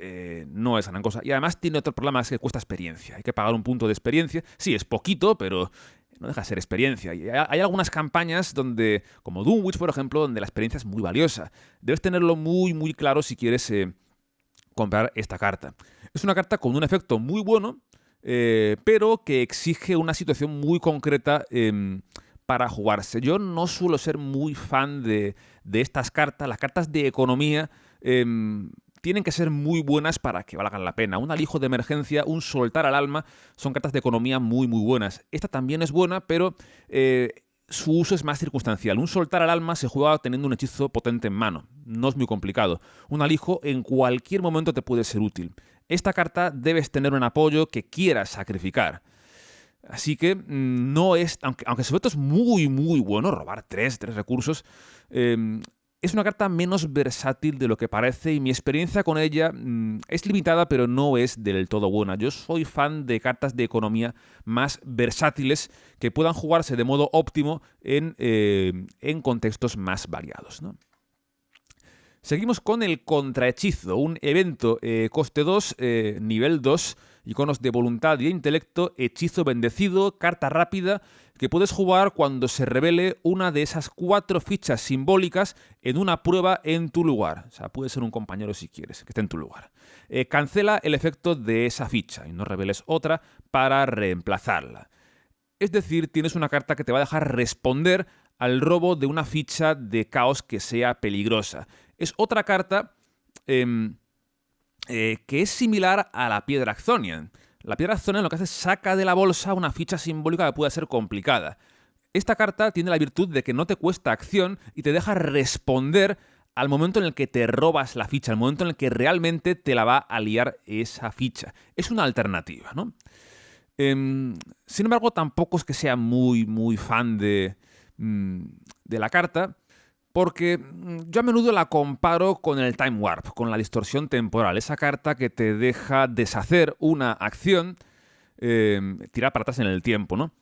no es gran cosa. Y además tiene otro problema, es que cuesta experiencia. Hay que pagar un punto de experiencia. Sí, es poquito, pero no deja de ser experiencia. Y hay algunas campañas donde, como Dunwich, por ejemplo, donde la experiencia es muy valiosa. Debes tenerlo muy, muy claro si quieres comprar esta carta. Es una carta con un efecto muy bueno, pero que exige una situación muy concreta para jugarse. Yo no suelo ser muy fan de estas cartas. Las cartas de economía tienen que ser muy buenas para que valgan la pena. Un alijo de emergencia, un soltar al alma, son cartas de economía muy, muy buenas. Esta también es buena, pero su uso es más circunstancial. Un soltar al alma se juega teniendo un hechizo potente en mano. No es muy complicado. Un alijo en cualquier momento te puede ser útil. Esta carta debes tener un apoyo que quieras sacrificar. Así que no es, aunque su efecto es muy, muy bueno, robar 3 recursos, es una carta menos versátil de lo que parece, y mi experiencia con ella es limitada, pero no es del todo buena. Yo soy fan de cartas de economía más versátiles que puedan jugarse de modo óptimo en contextos más variados, ¿no? Seguimos con el contrahechizo, un evento coste 2, nivel 2, iconos de voluntad y intelecto, hechizo bendecido, carta rápida, que puedes jugar cuando se revele una de esas 4 fichas simbólicas en una prueba en tu lugar. O sea, puede ser un compañero si quieres, que esté en tu lugar. Cancela el efecto de esa ficha y no reveles otra para reemplazarla. Es decir, tienes una carta que te va a dejar responder al robo de una ficha de caos que sea peligrosa. Es otra carta que es similar a la Piedra Axonian. La Piedra Axonian lo que hace es saca de la bolsa una ficha simbólica que puede ser complicada. Esta carta tiene la virtud de que no te cuesta acción y te deja responder al momento en el que te robas la ficha, al momento en el que realmente te la va a liar esa ficha. Es una alternativa, ¿no? Sin embargo, tampoco es que sea muy fan de la carta, porque yo a menudo la comparo con el Time Warp, con la distorsión temporal. Esa carta que te deja deshacer una acción, tirar para atrás en el tiempo, ¿no?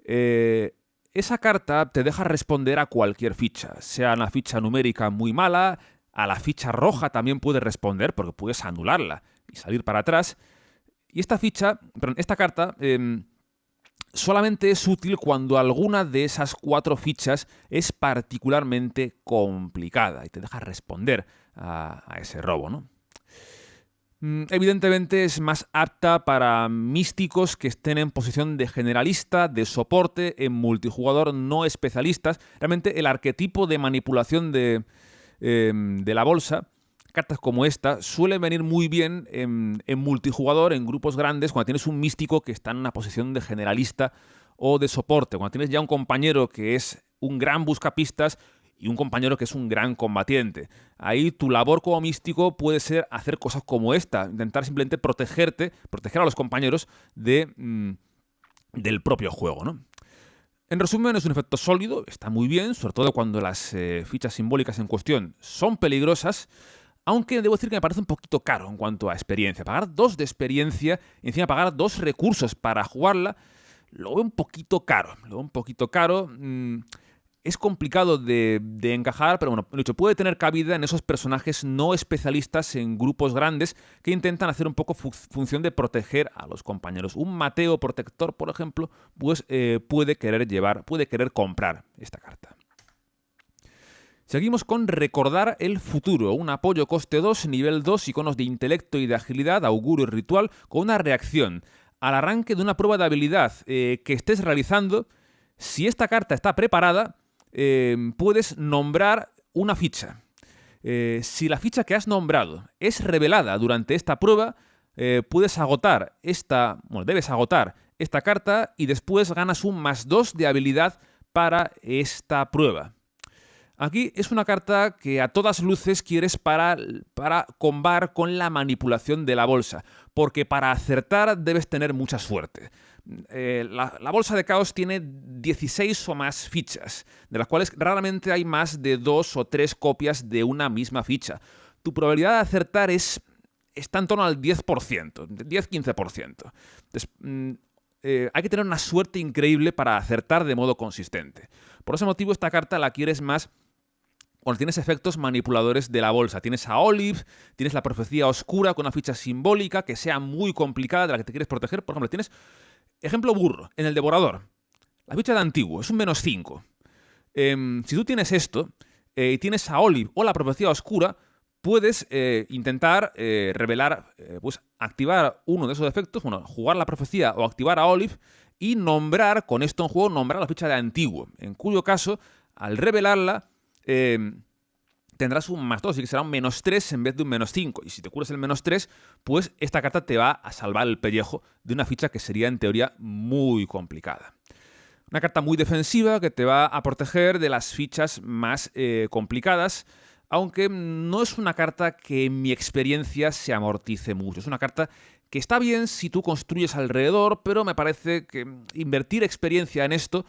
Esa carta te deja responder a cualquier ficha, sea una ficha numérica muy mala, a la ficha roja también puedes responder porque puedes anularla y salir para atrás. Y esta carta solamente es útil cuando alguna de esas 4 fichas es particularmente complicada y te deja responder a ese robo, ¿no? Evidentemente es más apta para místicos que estén en posición de generalista, de soporte, en multijugador, no especialistas. Realmente el arquetipo de manipulación de la bolsa, cartas como esta, suelen venir muy bien en multijugador, en grupos grandes, cuando tienes un místico que está en una posición de generalista o de soporte. Cuando tienes ya un compañero que es un gran buscapistas y un compañero que es un gran combatiente. Ahí tu labor como místico puede ser hacer cosas como esta, intentar simplemente proteger a los compañeros del propio juego, ¿no? En resumen, es un efecto sólido, está muy bien, sobre todo cuando las fichas simbólicas en cuestión son peligrosas, aunque debo decir que me parece un poquito caro en cuanto a experiencia. Pagar 2 de experiencia y encima pagar 2 recursos para jugarla, lo veo un poquito caro. Es complicado de encajar, pero bueno, de hecho, puede tener cabida en esos personajes no especialistas en grupos grandes que intentan hacer un poco función de proteger a los compañeros. Un Mateo protector, por ejemplo, pues puede querer comprar esta carta. Seguimos con Recordar el Futuro, un apoyo coste 2, nivel 2, iconos de intelecto y de agilidad, augurio y ritual, con una reacción al arranque de una prueba de habilidad que estés realizando. Si esta carta está preparada, puedes nombrar una ficha. Si la ficha que has nombrado es revelada durante esta prueba, debes agotar esta carta y después ganas un +2 de habilidad para esta prueba. Aquí es una carta que a todas luces quieres para combar con la manipulación de la bolsa, porque para acertar debes tener mucha suerte. La bolsa de caos tiene 16 o más fichas, de las cuales raramente hay más de 2 o 3 copias de una misma ficha. Tu probabilidad de acertar está en torno al 10%, 10-15%. Entonces, hay que tener una suerte increíble para acertar de modo consistente. Por ese motivo, esta carta la quieres más cuando tienes efectos manipuladores de la bolsa. Tienes a Olive, tienes la profecía oscura con una ficha simbólica que sea muy complicada, de la que te quieres proteger. Por ejemplo, tienes, ejemplo burro, en el Devorador. La ficha de Antiguo es un -5. Si tú tienes esto y tienes a Olive o la profecía oscura, puedes intentar activar uno de esos efectos, jugar la profecía o activar a Olive y nombrar, con esto en juego, nombrar la ficha de Antiguo. En cuyo caso, al revelarla, tendrás un +2, así que será un -3 en vez de un -5. Y si te curas el -3, pues esta carta te va a salvar el pellejo de una ficha que sería en teoría muy complicada. Una carta muy defensiva que te va a proteger de las fichas más complicadas, aunque no es una carta que en mi experiencia se amortice mucho. Es una carta que está bien si tú construyes alrededor, pero me parece que invertir experiencia en esto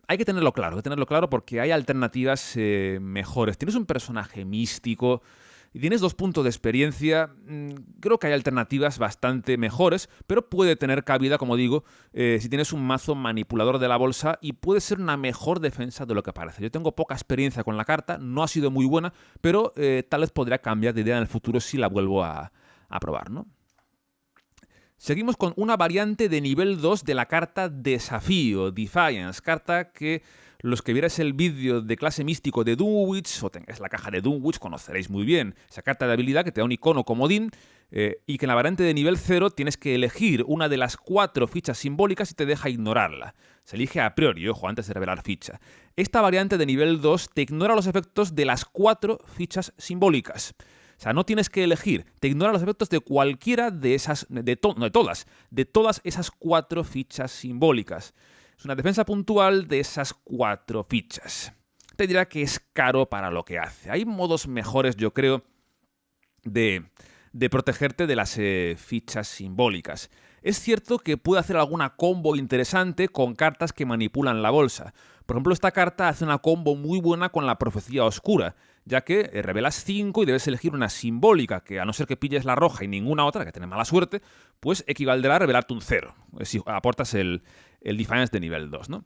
hay que tenerlo claro porque hay alternativas mejores. Tienes un personaje místico y tienes 2 puntos de experiencia, creo que hay alternativas bastante mejores, pero puede tener cabida, como digo, si tienes un mazo manipulador de la bolsa y puede ser una mejor defensa de lo que parece. Yo tengo poca experiencia con la carta, no ha sido muy buena, pero tal vez podría cambiar de idea en el futuro si la vuelvo a probar, ¿no? Seguimos con una variante de nivel 2 de la carta Desafío, Defiance, carta que los que vierais el vídeo de clase místico de Dunwich o tengáis la caja de Dunwich conoceréis muy bien. Esa carta de habilidad que te da un icono comodín y que en la variante de nivel 0 tienes que elegir una de las 4 fichas simbólicas y te deja ignorarla. Se elige a priori, ojo, antes de revelar ficha. Esta variante de nivel 2 te ignora los efectos de las 4 fichas simbólicas. O sea, no tienes que elegir, te ignora los efectos de cualquiera de esas, de todas esas 4 fichas simbólicas. Es una defensa puntual de esas 4 fichas. Te dirá que es caro para lo que hace. Hay modos mejores, yo creo, de de protegerte de las fichas simbólicas. Es cierto que puede hacer alguna combo interesante con cartas que manipulan la bolsa. Por ejemplo, esta carta hace una combo muy buena con la Profecía Oscura, ya que revelas 5 y debes elegir una simbólica, que a no ser que pilles la roja y ninguna otra, que tiene mala suerte, pues equivaldrá a revelarte un 0, si aportas el Defiance de nivel 2, ¿no?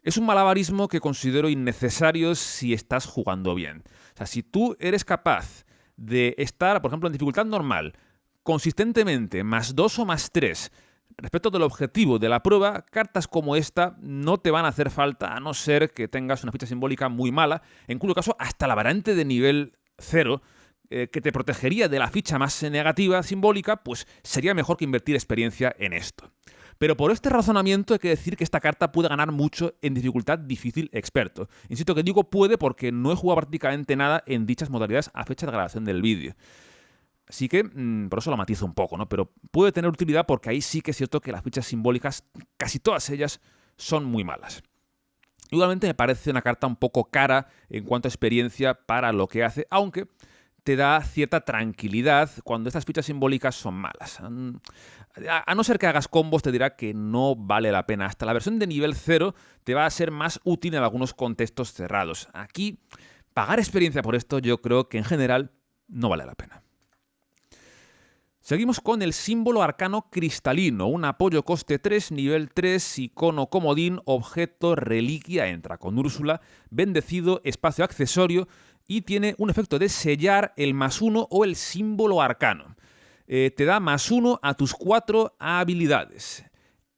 Es un malabarismo que considero innecesario si estás jugando bien. O sea, si tú eres capaz de estar, por ejemplo, en dificultad normal, consistentemente +2 o +3 respecto del objetivo de la prueba, cartas como esta no te van a hacer falta a no ser que tengas una ficha simbólica muy mala, en cuyo caso hasta la variante de nivel 0 que te protegería de la ficha más negativa simbólica, pues sería mejor que invertir experiencia en esto. Pero por este razonamiento hay que decir que esta carta puede ganar mucho en dificultad difícil experto. Insisto que digo puede porque no he jugado prácticamente nada en dichas modalidades a fecha de grabación del vídeo. Así que por eso lo matizo un poco, ¿no? Pero puede tener utilidad porque ahí sí que es cierto que las fichas simbólicas, casi todas ellas, son muy malas. Igualmente me parece una carta un poco cara en cuanto a experiencia para lo que hace, aunque te da cierta tranquilidad cuando estas fichas simbólicas son malas. A no ser que hagas combos, te dirá que no vale la pena. Hasta la versión de nivel 0 te va a ser más útil en algunos contextos cerrados. Aquí, pagar experiencia por esto yo creo que en general no vale la pena. Seguimos con el símbolo arcano cristalino, un apoyo coste 3, nivel 3, icono comodín, objeto, reliquia, entra con Úrsula, bendecido, espacio accesorio y tiene un efecto de sellar el +1 o el símbolo arcano. Te da +1 a tus 4 habilidades.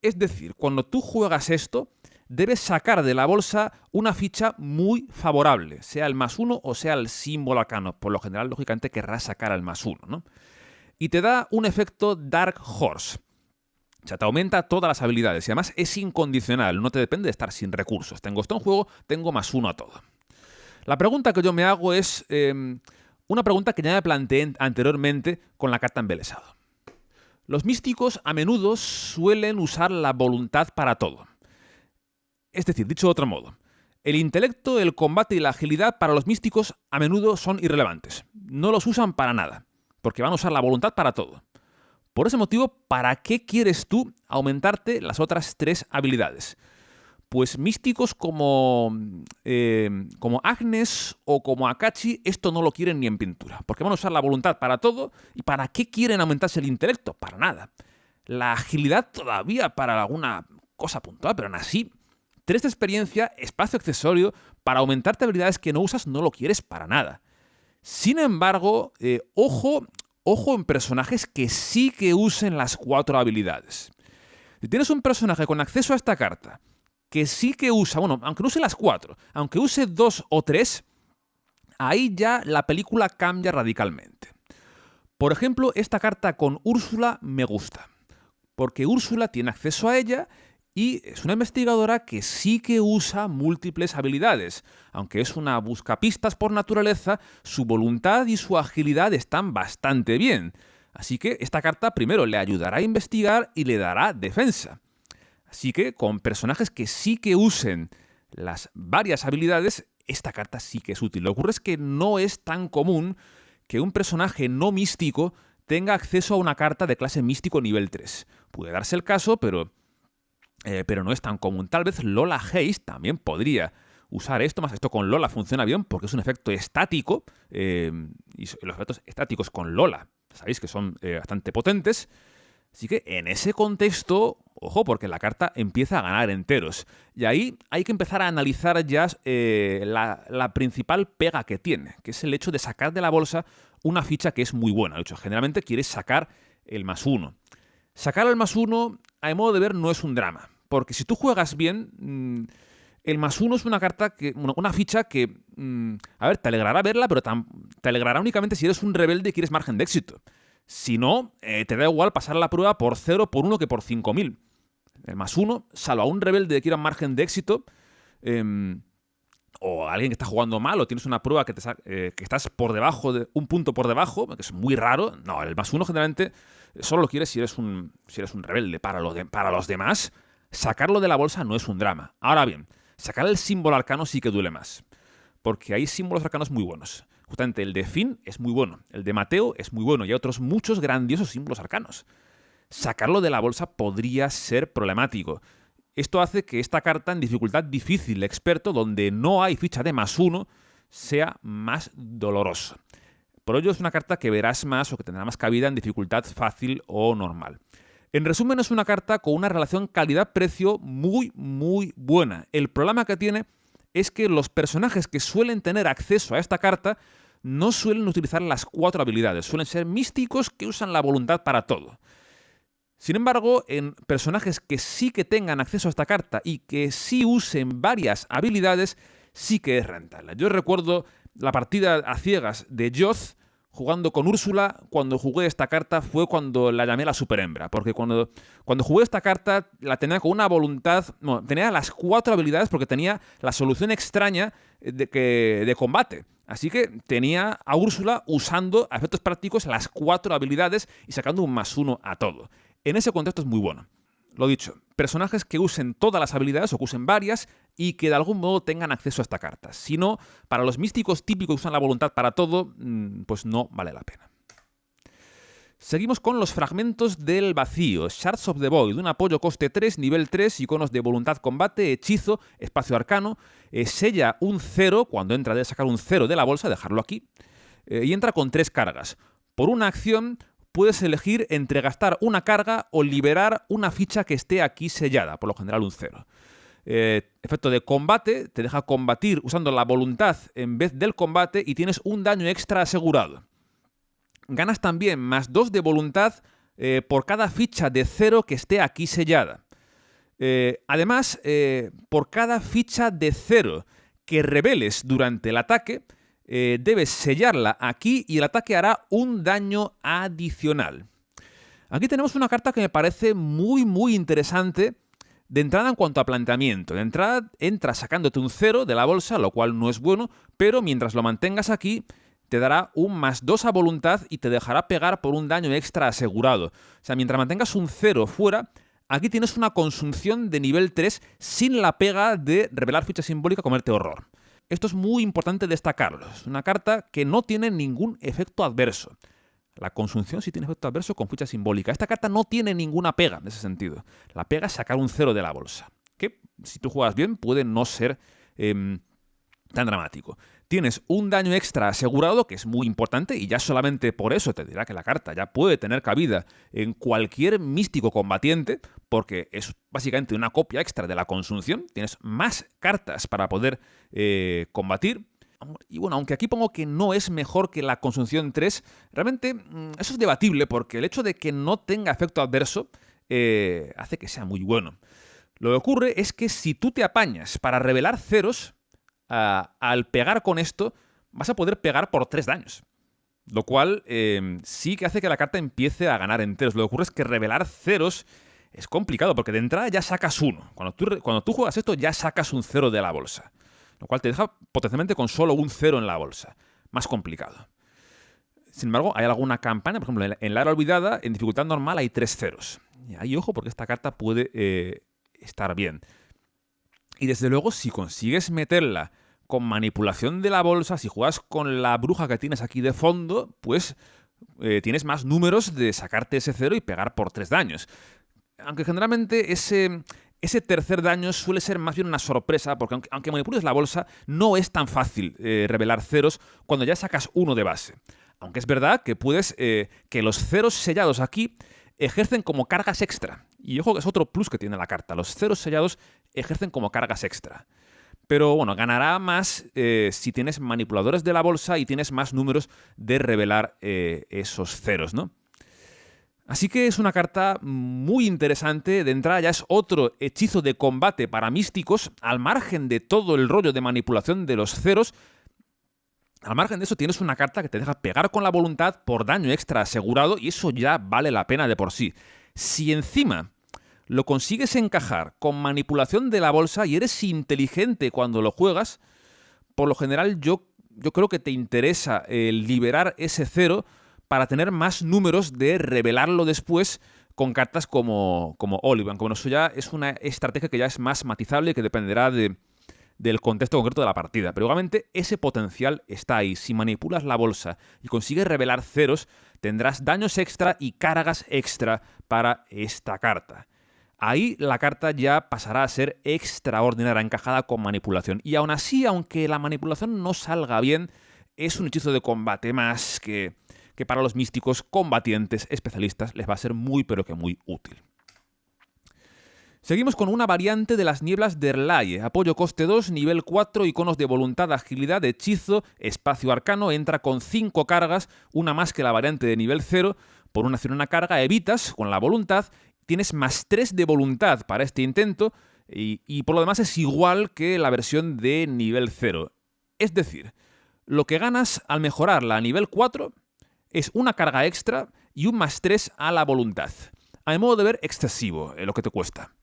Es decir, cuando tú juegas esto, debes sacar de la bolsa una ficha muy favorable, sea el +1 o sea el símbolo arcano. Por lo general, lógicamente, querrás sacar al +1, ¿no? Y te da un efecto Dark Horse. O sea, te aumenta todas las habilidades y además es incondicional, no te depende de estar sin recursos. Tengo esto en juego, tengo +1 a todo. La pregunta que yo me hago es una pregunta que ya me planteé anteriormente con la carta embelesado. Los místicos a menudo suelen usar la voluntad para todo. Es decir, dicho de otro modo, el intelecto, el combate y la agilidad para los místicos a menudo son irrelevantes. No los usan para nada, porque van a usar la voluntad para todo. Por ese motivo, ¿para qué quieres tú aumentarte las otras 3 habilidades? Pues místicos como Agnes o como Akachi, esto no lo quieren ni en pintura, porque van a usar la voluntad para todo. ¿Y para qué quieren aumentarse el intelecto? Para nada. La agilidad todavía para alguna cosa puntual, pero aún así, 3 de experiencia, espacio accesorio, para aumentarte habilidades que no usas no lo quieres para nada. Sin embargo, ojo en personajes que sí que usen las 4 habilidades. Si tienes un personaje con acceso a esta carta que sí que usa, bueno, aunque no use las 4, aunque use 2 o 3, ahí ya la película cambia radicalmente. Por ejemplo, esta carta con Úrsula me gusta, porque Úrsula tiene acceso a ella y es una investigadora que sí que usa múltiples habilidades. Aunque es una buscapistas por naturaleza, su voluntad y su agilidad están bastante bien. Así que esta carta primero le ayudará a investigar y le dará defensa. Así que con personajes que sí que usen las varias habilidades, esta carta sí que es útil. Lo que ocurre es que no es tan común que un personaje no místico tenga acceso a una carta de clase místico nivel 3. Puede darse el caso, pero no es tan común. Tal vez Lola Haze también podría usar esto, más esto con Lola funciona bien porque es un efecto estático, y los efectos estáticos con Lola, sabéis que son bastante potentes. Así que en ese contexto, ojo, porque la carta empieza a ganar enteros. Y ahí hay que empezar a analizar ya la principal pega que tiene, que es el hecho de sacar de la bolsa una ficha que es muy buena. De hecho, generalmente quieres sacar el +1. Sacar el +1, a mi modo de ver, no es un drama. Porque si tú juegas bien, el +1 es una carta una ficha que, a ver, te alegrará verla, pero te alegrará únicamente si eres un rebelde y quieres margen de éxito. Si no, te da igual pasar la prueba por 0, por 1 que por 5000. El +1, salvo a un rebelde que quiera margen de éxito, o alguien que está jugando mal, o tienes una prueba que estás por debajo de un punto por debajo, que es muy raro. No, el +1 generalmente solo lo quieres si eres un rebelde. Para los demás, sacarlo de la bolsa no es un drama. Ahora bien, sacar el símbolo arcano sí que duele más, porque hay símbolos arcanos muy buenos. Justamente el de Finn es muy bueno, el de Mateo es muy bueno y hay otros muchos grandiosos símbolos arcanos. Sacarlo de la bolsa podría ser problemático. Esto hace que esta carta en dificultad difícil experto, donde no hay ficha de +1, sea más doloroso. Por ello es una carta que verás más o que tendrá más cabida en dificultad fácil o normal. En resumen, es una carta con una relación calidad-precio muy, muy buena. El problema que tiene es que los personajes que suelen tener acceso a esta carta no suelen utilizar las 4 habilidades, suelen ser místicos que usan la voluntad para todo. Sin embargo, en personajes que sí que tengan acceso a esta carta y que sí usen varias habilidades, sí que es rentable. Yo recuerdo la partida a ciegas de Joth jugando con Úrsula. Cuando jugué esta carta fue cuando la llamé la superhembra, porque cuando jugué esta carta la tenía con una voluntad, no, tenía las 4 habilidades porque tenía la solución extraña de combate. Así que tenía a Úrsula usando a efectos prácticos las 4 habilidades y sacando un +1 a todo. En ese contexto es muy bueno. Lo dicho, personajes que usen todas las habilidades o que usen varias y que de algún modo tengan acceso a esta carta. Si no, para los místicos típicos que usan la voluntad para todo, pues no vale la pena. Seguimos con los fragmentos del vacío. Shards of the Void, un apoyo coste 3, nivel 3, iconos de voluntad, combate, hechizo, espacio arcano. Sella un 0, cuando entra debe sacar un 0 de la bolsa, dejarlo aquí. Y entra con 3 cargas. Por una acción puedes elegir entre gastar una carga o liberar una ficha que esté aquí sellada, por lo general un 0. Efecto de combate, te deja combatir usando la voluntad en vez del combate y tienes un daño extra asegurado. Ganas también +2 de voluntad por cada ficha de 0 que esté aquí sellada. Además, por cada ficha de 0 que reveles durante el ataque, debes sellarla aquí y el ataque hará un daño adicional. Aquí tenemos una carta que me parece muy, muy interesante de entrada en cuanto a planteamiento. De entrada entra sacándote un 0 de la bolsa, lo cual no es bueno, pero mientras lo mantengas aquí te dará un +2 a voluntad y te dejará pegar por un daño extra asegurado. O sea, mientras mantengas un 0 fuera, aquí tienes una consunción de nivel 3 sin la pega de revelar ficha simbólica, comerte horror. Esto es muy importante destacarlo. Es una carta que no tiene ningún efecto adverso. La consunción sí tiene efecto adverso con ficha simbólica. Esta carta no tiene ninguna pega en ese sentido. La pega es sacar un 0 de la bolsa, que si tú juegas bien puede no ser tan dramático. Tienes un daño extra asegurado, que es muy importante, y ya solamente por eso te dirá que la carta ya puede tener cabida en cualquier místico combatiente, porque es básicamente una copia extra de la consunción. Tienes más cartas para poder combatir. Y bueno, aunque aquí pongo que no es mejor que la consunción 3, realmente eso es debatible, porque el hecho de que no tenga efecto adverso hace que sea muy bueno. Lo que ocurre es que si tú te apañas para revelar ceros, al pegar con esto vas a poder pegar por 3 daños. Lo cual sí que hace que la carta empiece a ganar enteros. Lo que ocurre es que revelar ceros es complicado, porque de entrada ya sacas 1. Cuando tú juegas esto ya sacas un 0 de la bolsa. Lo cual te deja potencialmente con solo un 0 en la bolsa. Más complicado. Sin embargo, hay alguna campaña, por ejemplo, en la era olvidada, en dificultad normal hay 3 ceros. Y ahí ojo, porque esta carta puede estar bien. Y desde luego, si consigues meterla con manipulación de la bolsa, si juegas con la bruja que tienes aquí de fondo, pues tienes más números de sacarte ese 0 y pegar por 3 daños. Aunque generalmente ese tercer daño suele ser más bien una sorpresa, porque aunque manipules la bolsa, no es tan fácil revelar ceros cuando ya sacas 1 de base. Aunque es verdad que puedes que los ceros sellados aquí ejercen como cargas extra. Y ojo que es otro plus que tiene la carta. Los ceros sellados ejercen como cargas extra. Pero bueno, ganará más si tienes manipuladores de la bolsa y tienes más números de revelar esos ceros, ¿no? Así que es una carta muy interesante. De entrada ya es otro hechizo de combate para místicos, al margen de todo el rollo de manipulación de los ceros. Al margen de eso tienes una carta que te deja pegar con la voluntad por daño extra asegurado, y eso ya vale la pena de por sí. Si encima lo consigues encajar con manipulación de la bolsa y eres inteligente cuando lo juegas, por lo general yo creo que te interesa liberar ese 0 para tener más números de revelarlo después con cartas como Oliván. Como eso ya es una estrategia que ya es más matizable y que dependerá de del contexto concreto de la partida. Pero igualmente ese potencial está ahí. Si manipulas la bolsa y consigues revelar ceros, tendrás daños extra y cargas extra para esta carta. Ahí la carta ya pasará a ser extraordinaria, encajada con manipulación. Y aún así, aunque la manipulación no salga bien, es un hechizo de combate más que para los místicos combatientes especialistas les va a ser muy pero que muy útil. Seguimos con una variante de las nieblas de Erlaye. Apoyo coste 2, nivel 4, iconos de voluntad, agilidad, hechizo, espacio arcano. Entra con 5 cargas, una más que la variante de nivel 0. Por una acción una carga, evitas con la voluntad. Tienes más 3 de voluntad para este intento y por lo demás es igual que la versión de nivel 0. Es decir, lo que ganas al mejorarla a nivel 4 es una carga extra y un más 3 a la voluntad. A mi modo de ver, excesivo lo que te cuesta.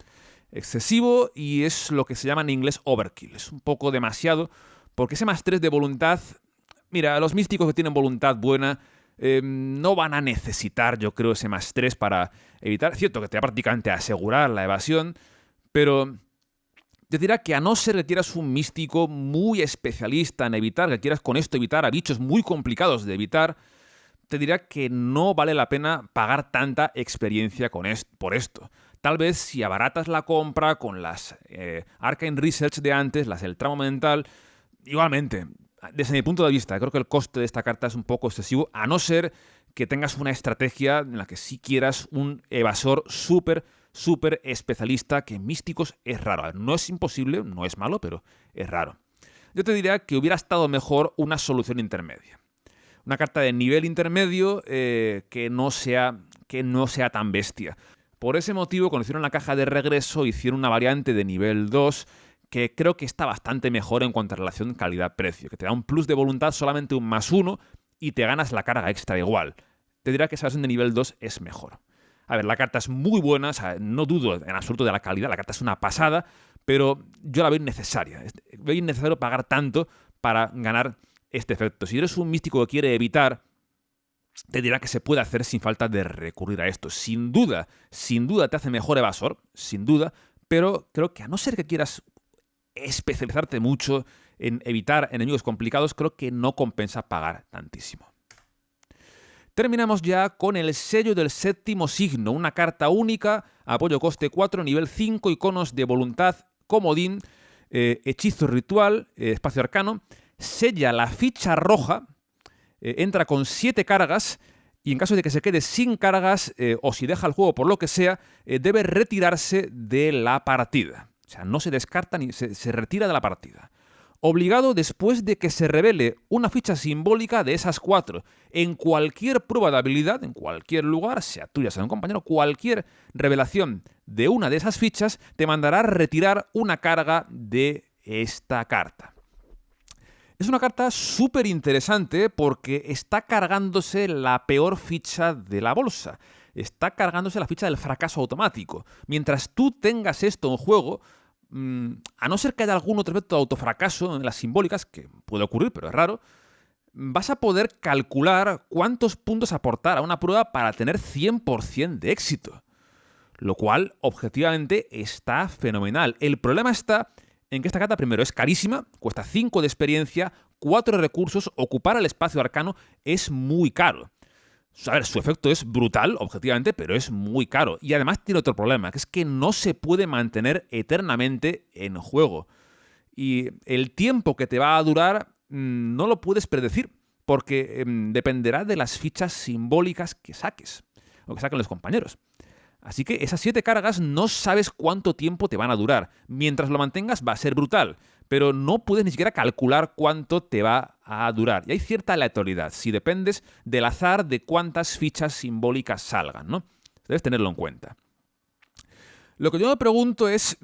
Excesivo y es lo que se llama en inglés overkill. Es un poco demasiado porque ese más 3 de voluntad... Mira, los místicos que tienen voluntad buena no van a necesitar, yo creo, ese más 3 para evitar. Es cierto que te va prácticamente a asegurar la evasión, pero te dirá que a no ser que quieras un místico muy especialista en evitar, que quieras con esto evitar a bichos muy complicados de evitar, te dirá que no vale la pena pagar tanta experiencia por esto. Tal vez si abaratas la compra con las Arcane Research de antes, las del tramo mental, igualmente, desde mi punto de vista, creo que el coste de esta carta es un poco excesivo, a no ser que tengas una estrategia en la que sí quieras un evasor súper especialista, que en místicos es raro. A ver, no es imposible, no es malo, pero es raro. Yo te diría que hubiera estado mejor una solución intermedia. Una carta de nivel intermedio que no sea tan bestia. Por ese motivo, cuando hicieron la caja de regreso, hicieron una variante de nivel 2 que creo que está bastante mejor en cuanto a relación calidad-precio, que te da un plus de voluntad, solamente un más 1, y te ganas la carga extra igual. Te dirá que esa versión de nivel 2 es mejor. A ver, la carta es muy buena, o sea, no dudo en absoluto de la calidad, la carta es una pasada, pero yo la veo innecesaria. Veo innecesario pagar tanto para ganar este efecto. Si eres un místico que quiere evitar, te dirá que se puede hacer sin falta de recurrir a esto. Sin duda te hace mejor evasor, sin duda, pero creo que a no ser que quieras especializarte mucho en evitar enemigos complicados, creo que no compensa pagar tantísimo. Terminamos ya con el sello del séptimo signo, una carta única, apoyo coste 4, nivel 5, iconos de voluntad, comodín, hechizo ritual, espacio arcano, sella la ficha roja, entra con 7 cargas y en caso de que se quede sin cargas o si deja el juego por lo que sea, debe retirarse de la partida. O sea, no se descarta ni se retira de la partida. Obligado después de que se revele una ficha simbólica de esas 4. En cualquier prueba de habilidad, en cualquier lugar, sea tuya, sea de un compañero, cualquier revelación de una de esas fichas te mandará a retirar una carga de esta carta. Es una carta súper interesante porque está cargándose la peor ficha de la bolsa. Está cargándose la ficha del fracaso automático. Mientras tú tengas esto en juego, a no ser que haya algún otro efecto de autofracaso en las simbólicas, que puede ocurrir, pero es raro, vas a poder calcular cuántos puntos aportar a una prueba para tener 100% de éxito. Lo cual, objetivamente, está fenomenal. El problema está en que esta carta, primero, es carísima, cuesta 5 de experiencia, 4 recursos, ocupar el espacio arcano es muy caro. A ver, su efecto es brutal, objetivamente, pero es muy caro. Y además tiene otro problema, que es que no se puede mantener eternamente en juego. Y el tiempo que te va a durar no lo puedes predecir, porque dependerá de las fichas simbólicas que saques, o que saquen los compañeros. Así que esas 7 cargas no sabes cuánto tiempo te van a durar. Mientras lo mantengas va a ser brutal, pero no puedes ni siquiera calcular cuánto te va a durar. Y hay cierta aleatoriedad, si dependes del azar de cuántas fichas simbólicas salgan, ¿no? Debes tenerlo en cuenta. Lo que yo me pregunto es,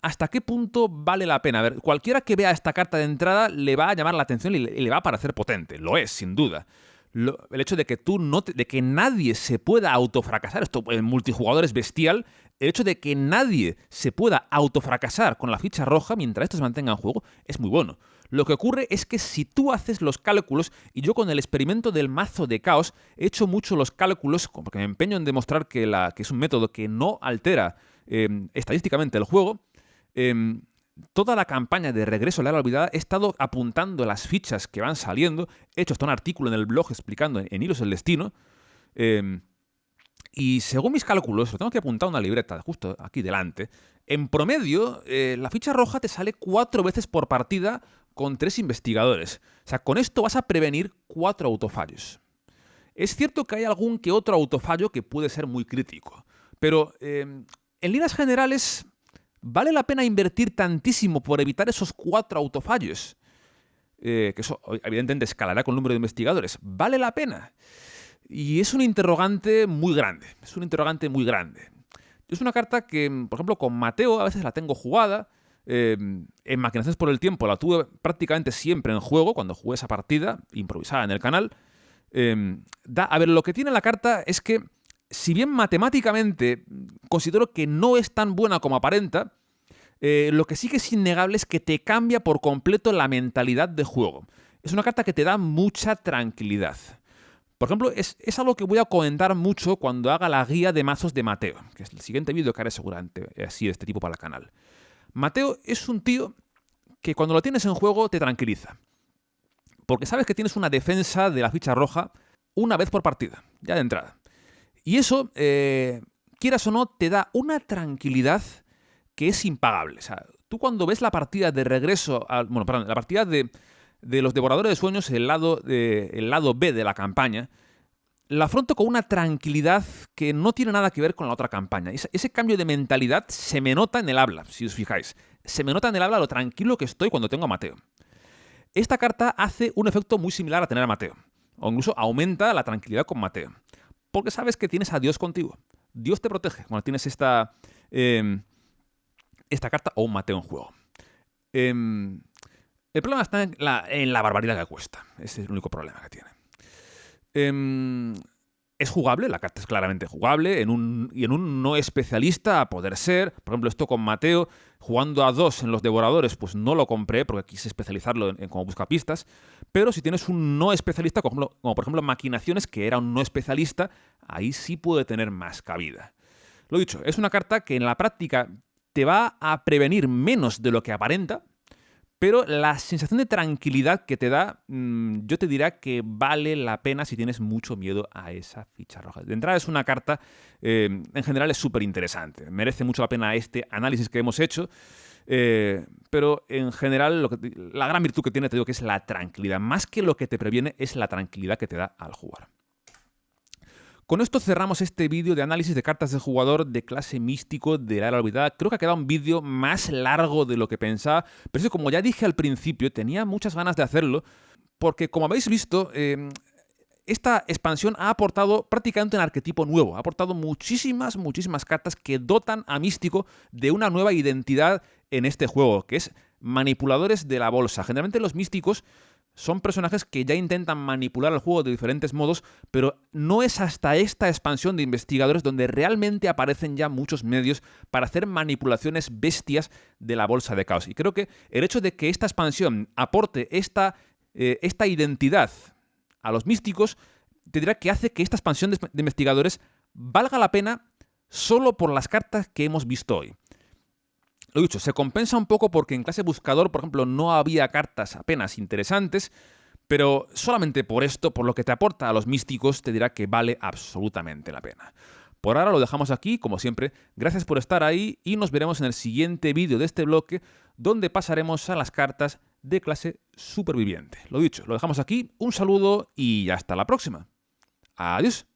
¿hasta qué punto vale la pena? A ver, cualquiera que vea esta carta de entrada le va a llamar la atención y le va a parecer potente. Lo es, sin duda. El hecho de que de que nadie se pueda autofracasar, esto en multijugador es bestial, el hecho de que nadie se pueda autofracasar con la ficha roja mientras esto se mantenga en juego es muy bueno. Lo que ocurre es que si tú haces los cálculos, y yo con el experimento del mazo de caos he hecho mucho los cálculos, porque me empeño en demostrar que es un método que no altera estadísticamente el juego, toda la campaña de Regreso a la Era Olvidada he estado apuntando las fichas que van saliendo. He hecho hasta un artículo en el blog explicando en Hilos del Destino. Y según mis cálculos, lo tengo que apuntar a una libreta justo aquí delante, en promedio la ficha roja te sale 4 veces por partida con 3 investigadores. O sea, con esto vas a prevenir 4 autofallos. Es cierto que hay algún que otro autofallo que puede ser muy crítico, pero en líneas generales, ¿vale la pena invertir tantísimo por evitar esos 4 autofallos? Que eso evidentemente escalará con el número de investigadores. ¿Vale la pena? Y es un interrogante muy grande. Es un interrogante muy grande. Es una carta que, por ejemplo, con Mateo a veces la tengo jugada. En Maquinaciones por el Tiempo la tuve prácticamente siempre en juego cuando jugué esa partida improvisada en el canal. A ver, lo que tiene la carta es que, si bien matemáticamente considero que no es tan buena como aparenta, lo que sí que es innegable es que te cambia por completo la mentalidad de juego. Es una carta que te da mucha tranquilidad. Por ejemplo, es algo que voy a comentar mucho cuando haga la guía de mazos de Mateo, que es el siguiente vídeo que haré seguramente así de este tipo para el canal. Mateo es un tío que cuando lo tienes en juego te tranquiliza. Porque sabes que tienes una defensa de la ficha roja una vez por partida, ya de entrada. Y eso, quieras o no, te da una tranquilidad que es impagable. O sea, tú cuando ves la partida de regreso, la partida de los Devoradores de Sueños, el lado B de la campaña, la afronto con una tranquilidad que no tiene nada que ver con la otra campaña. Ese cambio de mentalidad se me nota en el habla, si os fijáis. Se me nota en el habla lo tranquilo que estoy cuando tengo a Mateo. Esta carta hace un efecto muy similar a tener a Mateo, o incluso aumenta la tranquilidad con Mateo, porque sabes que tienes a Dios contigo. Dios te protege cuando tienes esta carta o un Mateo en juego. El problema está en la barbaridad que cuesta. Ese es el único problema que tiene. Es jugable, la carta es claramente jugable, y en un no especialista a poder ser. Por ejemplo, esto con Mateo, jugando a 2 en los Devoradores, pues no lo compré porque quise especializarlo en como buscapistas. Pero si tienes un no especialista, como por ejemplo Maquinaciones, que era un no especialista, ahí sí puede tener más cabida. Lo dicho, es una carta que en la práctica te va a prevenir menos de lo que aparenta, pero la sensación de tranquilidad que te da, yo te diría que vale la pena si tienes mucho miedo a esa ficha roja. De entrada es una carta, en general es súper interesante. Merece mucho la pena este análisis que hemos hecho, pero en general la gran virtud que tiene, te digo, que es la tranquilidad. Más que lo que te previene, es la tranquilidad que te da al jugar. Con esto cerramos este vídeo de análisis de cartas de jugador de clase místico de la Era Olvidada. Creo que ha quedado un vídeo más largo de lo que pensaba, pero es que, como ya dije al principio, tenía muchas ganas de hacerlo, porque como habéis visto, esta expansión ha aportado prácticamente un arquetipo nuevo. Ha aportado muchísimas cartas que dotan a Místico de una nueva identidad en este juego, que es manipuladores de la bolsa. Generalmente los místicos son personajes que ya intentan manipular el juego de diferentes modos, pero no es hasta esta expansión de investigadores donde realmente aparecen ya muchos medios para hacer manipulaciones bestias de la bolsa de caos. Y creo que el hecho de que esta expansión aporte esta identidad a los místicos, te dirá que hace que esta expansión de investigadores valga la pena solo por las cartas que hemos visto hoy. Lo dicho, se compensa un poco porque en clase buscador, por ejemplo, no había cartas apenas interesantes, pero solamente por esto, por lo que te aporta a los místicos, te dirá que vale absolutamente la pena. Por ahora lo dejamos aquí, como siempre. Gracias por estar ahí y nos veremos en el siguiente vídeo de este bloque, donde pasaremos a las cartas de clase superviviente. Lo dicho, lo dejamos aquí. Un saludo y hasta la próxima. Adiós.